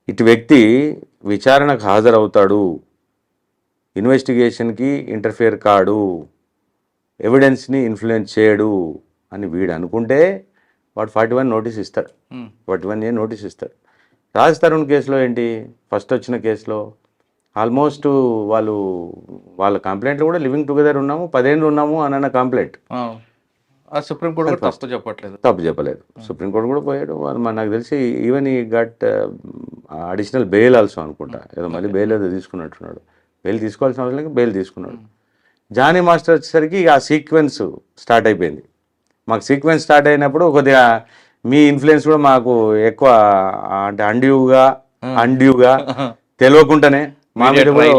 ఇటు వ్యక్తి విచారణకు హాజరవుతాడు, ఇన్వెస్టిగేషన్కి ఇంటర్ఫియర్ కాడు, ఎవిడెన్స్ని ఇన్ఫ్లుయెన్స్ చేయడు అని వీడు అనుకుంటే వాడు 41 నోటీస్ ఇస్తాడు, 41A నోటీస్ ఇస్తాడు. రాజ్ తరుణ్ కేసులో ఏంటి, ఫస్ట్ వచ్చిన కేసులో ఆల్మోస్ట్ వాళ్ళ కంప్లైంట్లు కూడా లివింగ్ టుగెదర్ ఉన్నాము, 10 ఏళ్ళు ఉన్నాము అని అన్న కంప్లైంట్. ఆ సుప్రీంకోర్టు కూడా తప్పు చెప్పట్లేదు. తప్పు చెప్పలేదు. సుప్రీంకోర్టు కూడా పోయాడు. నాకు తెలిసి ఈవెన్ ఈ గట్ అడిషనల్ బెయిల్ ఆల్సో అనుకుంటా, ఏదో మళ్ళీ బెయిల్ ఏదో తీసుకున్నట్టున్నాడు. బెయిల్ తీసుకోవాల్సిన అవసరం లేదు, బెయిల్ తీసుకున్నాడు. జానీ మాస్టర్ వచ్చేసరికి ఆ సీక్వెన్స్ స్టార్ట్ అయిపోయింది. మాకు సీక్వెన్స్ స్టార్ట్ అయినప్పుడు కొద్దిగా మీ ఇన్ఫ్లుయెన్స్ కూడా మాకు ఎక్కువ, అంటే అండ్యూగా తెలియకుండానే మా మీద కూడా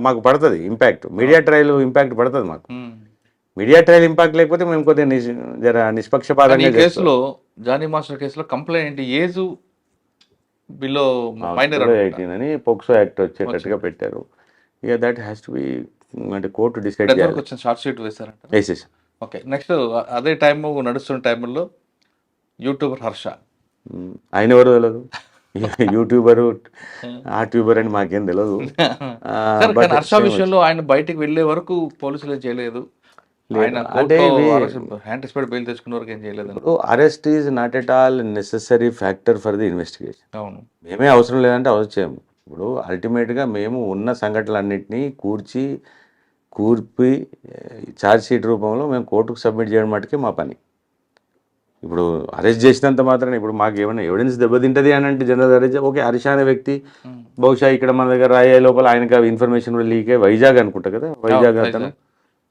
మాకు పడుతుంది ఇంపాక్ట్. మీడియా ట్రయల్ ఇంపాక్ట్ పడుతుంది మాకు. మీడియా ట్రయల్ ఇంపాక్ట్ లేకపోతే మేము కొద్దిగా జర నిష్పక్షపాతంగా కేసులో, జానీ మాస్టర్ కేసులో కంప్లైంట్ ఏజ్ బిలో మైనర్ 18 అని పోక్సో యాక్ట్ వచ్చేటట్టుగా పెట్టారు. ఇక దట్ హ్యాస్ టు బి, అంటే కోర్టు డిసైడ్ చేయాలి. వచ్చిన షార్ట్ షీట్ వేశారంట. వేసేసాం. ఓకే, నెక్స్ట్ అదే టైం నడుస్తున్న టైంలో యూట్యూబర్ హర్ష, ఆయన ఎవరు తెలియదు, యూట్యూబరు ట్యూబర్ అని మాకేం తెలియదు. హర్ష విషయంలో ఆయన బయటికి వెళ్ళే వరకు పోలీసులు చేయలేదు. అంటే బెయిల్ తెచ్చుకున్న వరకు ఏం చేయలేదు. Arrest is not at all necessary factor for the investigation. అవును, మేమే అవసరం లేదంటే అవసరం చేయము. ఇప్పుడు అల్టిమేట్గా మేము ఉన్న సంఘటనలన్నింటినీ కూర్పి ఛార్జ్ షీట్ రూపంలో మేము కోర్టుకు సబ్మిట్ చేయడం మటుకే మా పని. ఇప్పుడు అరెస్ట్ చేసినంత మాత్రాన ఇప్పుడు మాకు ఏమైనా ఎవిడెన్స్ దెబ్బతింటుంది అని అంటే జనరల్ అరెస్ట్, ఓకే, హర్ష అనే వ్యక్తి బహుశా ఇక్కడ మన దగ్గర రాయే లోపల ఆయనకు ఇన్ఫర్మేషన్ కూడా లీక్ అయ్యి వైజాగ్ అనుకుంటా కదా,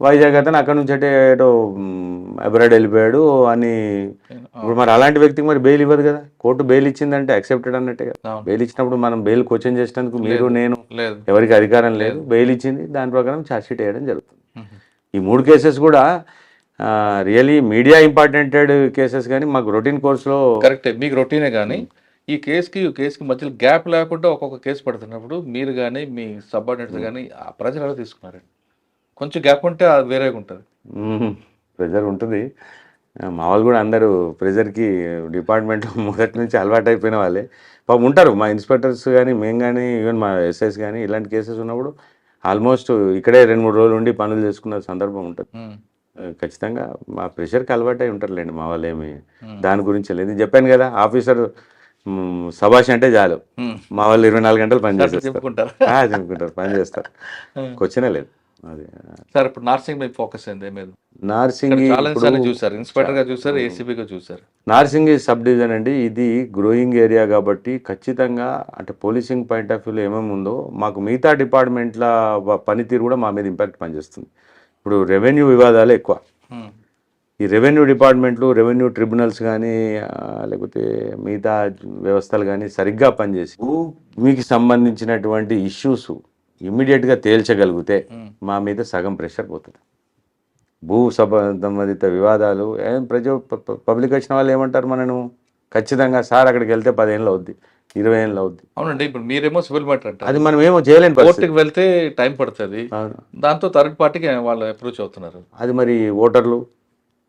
వైజాగ్ అతను అక్కడ నుంచి అంటే ఏటో అబ్రాడ్ వెళ్ళిపోయాడు అని. ఇప్పుడు మరి అలాంటి వ్యక్తికి మరి బెయిల్ ఇవ్వదు కదా, కోర్టు బెయిల్ ఇచ్చిందంటే యాక్సెప్టెడ్ అన్నట్టే కదా. బెయిల్ ఇచ్చినప్పుడు మనం బెయిల్ క్వశ్చన్ చేసినందుకు మీరు నేను ఎవరికి అధికారం లేదు. బెయిల్ ఇచ్చింది, దాని ప్రకారం ఛార్జ్ షీట్ వేయడం జరుగుతుంది. ఈ 3 కేసెస్ కూడా రియలీ మీడియా ఇంపార్టెంటెడ్ కేసెస్, కానీ మాకు రొటీన్ కోర్సులో కరెక్టే, మీకు రొటీనే. కానీ ఈ కేసుకి మధ్యలో గ్యాప్ లేకుండా ఒక్కొక్క కేసు పడుతున్నప్పుడు మీరు కానీ మీ సబార్డినేట్స్ కానీ ప్రజలు ఎలా తీసుకున్నారండి? కొంచెం గ్యాప్ ఉంటే అది వేరేగా ఉంటుంది. ప్రెజర్ ఉంటుంది. మా వాళ్ళు కూడా అందరూ ప్రెజర్కి డిపార్ట్మెంట్లో మొదటి నుంచి అలవాటు అయిపోయిన వాళ్ళే పాపం ఉంటారు. మా ఇన్స్పెక్టర్స్ కానీ మేము కానీ ఈవెన్ మా ఎస్ఐస్ కానీ ఇలాంటి కేసెస్ ఉన్నప్పుడు ఆల్మోస్ట్ ఇక్కడే 2-3 రోజులు ఉండి పనులు చేసుకున్న సందర్భం ఉంటుంది. ఖచ్చితంగా మా ప్రెషర్కి అలవాటు అయి ఉంటారులేండి మా వాళ్ళు. ఏమి దాని గురించి లేదు. చెప్పాను కదా, ఆఫీసర్ సభాష్ అంటే చాలు మా వాళ్ళు 24 గంటలు పని చేస్తారు, చెప్పుకుంటారు, పని చేస్తారు. క్వశ్చనే లేదు. అది సార్ ఇప్పుడు నార్సింగ్ మీద ఫోకస్ అయింది. మీరు నార్సింగ్ చూసారు, ఇన్స్పెక్టర్ గా చూసారు, ఏసీబీగా చూసారు. నార్సింగ్ సబ్ డివిజన్ అండి, ఇది గ్రోయింగ్ ఏరియా కాబట్టి ఖచ్చితంగా అంటే పోలీసింగ్ పాయింట్ ఆఫ్ వ్యూలో ఏమేమి ఉందో మాకు మిగతా డిపార్ట్మెంట్ల పనితీరు కూడా మా మీద ఇంపాక్ట్ పనిచేస్తుంది. ఇప్పుడు రెవెన్యూ వివాదాలు ఎక్కువ. ఈ రెవెన్యూ డిపార్ట్మెంట్లు, రెవెన్యూ ట్రిబ్యునల్స్ కానీ లేకపోతే మిగతా వ్యవస్థలు కానీ సరిగ్గా పనిచేసి భూమికి సంబంధించినటువంటి ఇష్యూస్ ఇమ్మీడియట్గా తేల్చగలిగితే మా మీద సగం ప్రెషర్ పోతుంది. భూ సంబంధిత వివాదాలు పబ్లిక్ వచ్చిన వాళ్ళు ఏమంటారు, మనను ఖచ్చితంగా సార్ అక్కడికి వెళ్తే 10 ఏళ్ళు అవుద్ది, 20 ఏళ్ళు అవుద్ది. అవునండి, ఇప్పుడు మీరేమో సివిల్ మ్యాటర్ అంటే అది మనం ఏమో చేయలేని కోర్టుకి వెళ్తే టైం పడుతుంది. దాంతో థర్డ్ పార్టీకి వాళ్ళు అప్రోచ్ అవుతున్నారు. అది మరి ఓటర్లు,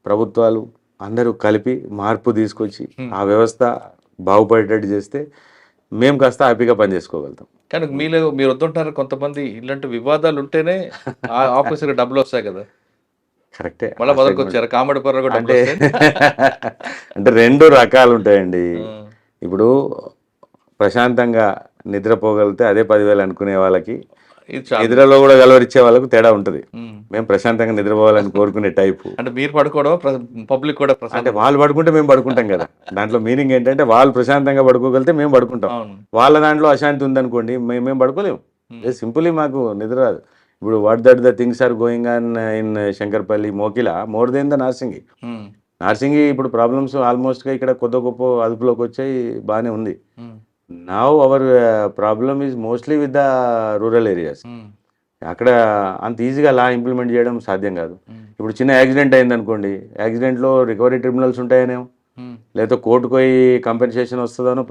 ప్రభుత్వాలు అందరూ కలిపి మార్పు తీసుకొచ్చి ఆ వ్యవస్థ బాగుపడేటట్టు చేస్తే మేము కాస్త హ్యాపీగా పనిచేసుకోగలుగుతాం. కానీ మీరు వద్దుంటారు కొంతమంది, ఇలాంటి వివాదాలు ఉంటేనే ఆఫీసర్ డబ్బులు వస్తాయి కదా. కరెక్టే, మళ్ళీ మొదలుకొచ్చారు కామెడీ పర్ర అంటే 2 రకాలు ఉంటాయండి. ఇప్పుడు ప్రశాంతంగా నిద్రపోగలిగితే అదే 10,000 అనుకునే వాళ్ళకి, నిద్రలో కూడా గలవరిచ్చే వాళ్ళకు తేడా ఉంటుంది. మేము ప్రశాంతంగా నిద్రపోవాలని కోరుకునే టైపు. అంటే మీరు పడుకోవడం, పబ్లిక్ కూడా అంటే వాళ్ళు పడుకుంటే మేము పడుకుంటాం కదా. దాంట్లో మీనింగ్ ఏంటంటే వాళ్ళు ప్రశాంతంగా పడుకోగలిగితే మేము పడుకుంటాం, వాళ్ళ దాంట్లో అశాంతి ఉందనుకోండి మేము పడుకోలేము. సింపుల్లీ మాకు నిద్ర రాదు. ఇప్పుడు what that the things are going on in Shankarpally, Mokila more than the Narsingi ఇప్పుడు ప్రాబ్లమ్స్ ఆల్మోస్ట్గా ఇక్కడ కొద్ది గొప్ప అదుపులోకి వచ్చాయి, బాగానే ఉంది. Now our problem is mostly with the rural areas. అక్కడ అంత ఈజీగా లా ఇంప్లిమెంట్ చేయడం సాధ్యం కాదు. ఇప్పుడు చిన్న యాక్సిడెంట్ అయింది అనుకోండి, యాక్సిడెంట్లో రికవరీ ట్రిబ్యునల్స్ ఉంటాయనేమో, లేకపోతే కోర్టుకు పోయి కంపెన్సేషన్ వస్తుందనో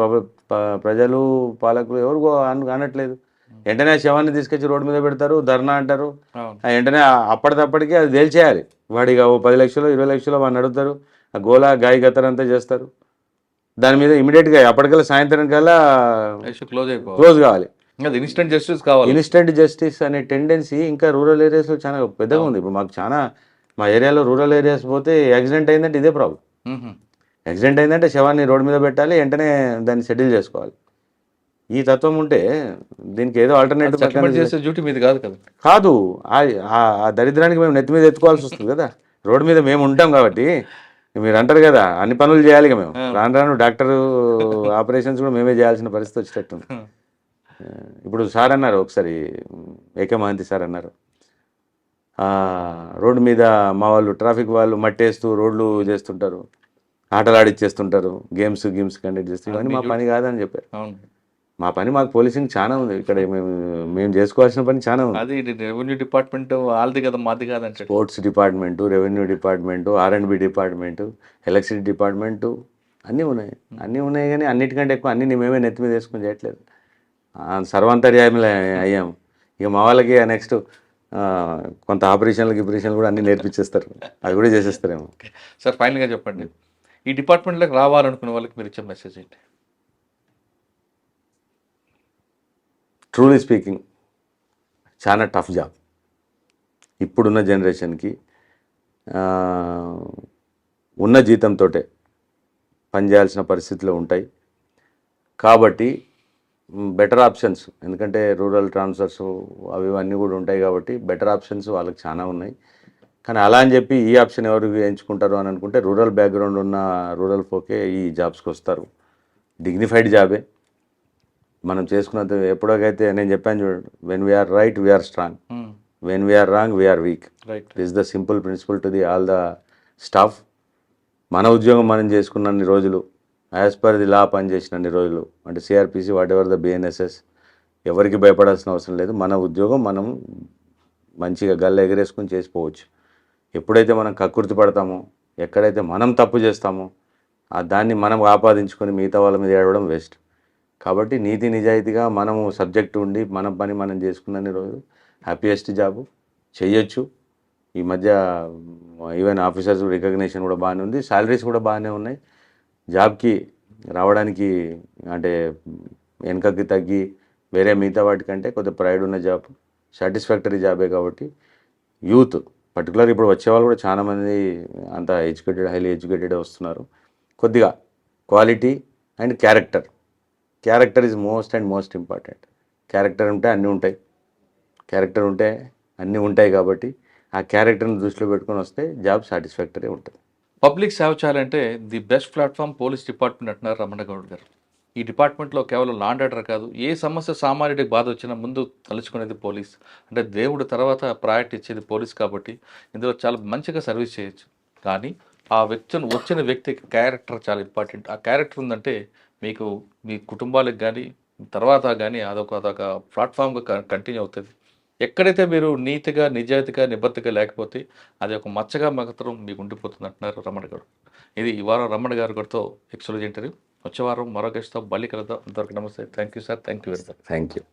ప్రజలు, పాలకులు ఎవరు అనట్లేదు. వెంటనే శవాన్ని తీసుకొచ్చి రోడ్డు మీద పెడతారు, ధర్నా అంటారు. వెంటనే అప్పటికప్పటికి అది తేల్చేయాలి. వాడిగా 10 లక్షలు 20 లక్షలు వాడిని అడుగుతారు, ఆ గోలా గాయ గతరంతా చేస్తారు. దాని మీద ఇమీడియట్గా అప్పటికల్లా సాయంత్రం కల్లా క్లోజ్ కావాలి. ఇన్స్టెంట్ జస్టిస్ కావాలి. ఇన్స్టెంట్ జస్టిస్ అనే టెండెన్సీ ఇంకా రూరల్ ఏరియాస్లో చాలా పెద్దగా ఉంది. ఇప్పుడు మాకు చాలా మా ఏరియాలో రూరల్ ఏరియాస్ పోతే యాక్సిడెంట్ అయిందంటే ఇదే ప్రాబ్లం. యాక్సిడెంట్ అయిందంటే శవాన్ని రోడ్డు మీద పెట్టాలి, వెంటనే దాన్ని సెటిల్ చేసుకోవాలి. ఈ తత్వం ఉంటే దీనికి ఏదో ఆల్టర్నేటివ్ చేసే డ్యూటీ మీద కాదు కదా. కాదు, ఆ దరిద్రానికి మేము నెత్తి మీద ఎత్తుకోవాల్సి వస్తుంది కదా. రోడ్డు మీద మేము ఉంటాం కాబట్టి మీరు అంటారు కదా అన్ని పనులు చేయాలి ఇక మేము రాను రాను డాక్టర్ ఆపరేషన్స్ కూడా మేమే చేయాల్సిన పరిస్థితి వచ్చేటట్టుంది. ఇప్పుడు సార్ అన్నారు ఒకసారి, ఏకే మహంతి సార్ అన్నారు, రోడ్డు మీద మా వాళ్ళు ట్రాఫిక్ వాళ్ళు మట్టేస్తూ రోడ్లు చేస్తుంటారు, ఆటలు ఆడిచ్చేస్తుంటారు, గేమ్స్ కండక్ట్ చేస్తూ, ఇవన్నీ మా పని కాదని చెప్పారు. అవును, మా పని మాకు పోలీసింగ్ చాలా ఉంది ఇక్కడ, మేము చేసుకోవాల్సిన పని చాలా ఉంది. అది రెవెన్యూ డిపార్ట్మెంట్ వాళ్ళది కదా, మాది కాదంటే. Sports department, revenue department, R&B department, electricity department, అన్నీ ఉన్నాయి కానీ అన్నిటికంటే ఎక్కువ అన్నీ మేమే నెత్తి మీద వేసుకొని చేయట్లేదు. సర్వాంతర్యామిలో అయ్యాము. ఇక మా వాళ్ళకి నెక్స్ట్ కొంత ఆపరేషన్లు కూడా అన్నీ నేర్పించేస్తారు, అది కూడా చేసేస్తారేమో. సార్ ఫైనల్గా చెప్పండి, ఈ డిపార్ట్మెంట్లోకి రావాలనుకునే వాళ్ళకి మీరు ఇచ్చే మెసేజ్ ఏంటి? ట్రూలీ స్పీకింగ్ చాలా టఫ్ జాబ్. ఇప్పుడున్న జనరేషన్కి ఉన్న జీతంతో పనిచేయాల్సిన పరిస్థితులు ఉంటాయి కాబట్టి బెటర్ ఆప్షన్స్, ఎందుకంటే రూరల్ ట్రాన్స్ఫర్స్ అవి ఇవన్నీ కూడా ఉంటాయి కాబట్టి బెటర్ ఆప్షన్స్ వాళ్ళకి చాలా ఉన్నాయి. కానీ అలా అని చెప్పి ఈ ఆప్షన్ ఎవరు ఎంచుకుంటారు అని అనుకుంటే రూరల్ బ్యాక్గ్రౌండ్ ఉన్న రూరల్ ఫోకే ఈ జాబ్స్కి వస్తారు. డిగ్నిఫైడ్ జాబే మనం చేసుకున్నంత. ఎప్పుడైతే నేను చెప్పాను చూడండి, when we are right we are strong, when we are wrong we are weak. This the simple principle to the all the staff. మన ఉద్యోగం మనం చేసుకున్నన్ని రోజులు, యాజ్ పర్ ది లా పనిచేసినన్ని రోజులు, అంటే CRPC whatever the BNSS, ఎవరికి భయపడాల్సిన అవసరం లేదు. మన ఉద్యోగం మనం మంచిగా గల్ల ఎగరేసుకుని చేసిపోవచ్చు. ఎప్పుడైతే మనం కక్కుర్తి పడతామో, ఎక్కడైతే మనం తప్పు చేస్తామో దాన్ని మనం ఆపాదించుకొని మిగతా వాళ్ళ మీద ఏడవడం వేస్ట్. కాబట్టి నీతి నిజాయితీగా మనము సబ్జెక్ట్ ఉండి మన పని మనం చేసుకున్నన్ని రోజులు హ్యాపీయెస్ట్ జాబు చేయొచ్చు. ఈ మధ్య ఈవెన్ ఆఫీసర్స్ రికగ్నిషన్ కూడా బాగానే ఉంది, శాలరీస్ కూడా బాగానే ఉన్నాయి. జాబ్కి రావడానికి అంటే వెనకకి తగ్గి వేరే మిగతా వాటికంటే కొద్దిగా ప్రైడ్ ఉన్న జాబ్, సాటిస్ఫాక్టరీ జాబే. కాబట్టి యూత్ పర్టికులర్ ఇప్పుడు వచ్చేవాళ్ళు కూడా చాలామంది అంత హైలీ ఎడ్యుకేటెడ్ వస్తున్నారు. కొద్దిగా quality and character is most important. Character ఉంటే అన్నీ ఉంటాయి, క్యారెక్టర్ ఉంటే అన్నీ ఉంటాయి. కాబట్టి ఆ క్యారెక్టర్ని దృష్టిలో పెట్టుకొని వస్తే జాబ్ సాటిస్ఫాక్టరీ ఉంటుంది. పబ్లిక్ సేవ చేయాలంటే the best platform police department అంటున్నారు రమణ గౌడ్ గారు. ఈ డిపార్ట్మెంట్లో కేవలం లా అండ్ ఆర్డర్ కాదు, ఏ సమస్య సామాన్యుడికి బాధ వచ్చినా ముందు తలుచుకునేది పోలీస్. అంటే దేవుడు తర్వాత ప్రయారిటీ ఇచ్చేది పోలీస్ కాబట్టి ఇందులో చాలా మంచిగా సర్వీస్ చేయొచ్చు. కానీ ఆ వచ్చిన వ్యక్తికి క్యారెక్టర్ చాలా ఇంపార్టెంట్. ఆ క్యారెక్టర్ ఉందంటే మీకు మీ కుటుంబాలకు కానీ తర్వాత కానీ అదొక ప్లాట్ఫామ్గా కంటిన్యూ అవుతుంది. ఎక్కడైతే మీరు నీతిగా నిజాయితీగా నిబద్ధతగా లేకపోతే అది ఒక మచ్చగా మాత్రం మీకు ఉండిపోతుంది అంటున్నారు రమణ గారు. ఇది ఈ వారం రమణ గారితో ఎక్స్క్లూజివ్ ఇంటర్వ్యూ. వచ్చే వారం మరో గెస్ట్తో మళ్ళీ కలుద్దాం. అంతవరకు నమస్తే. Thank you sir. Thank you very much. Thank you.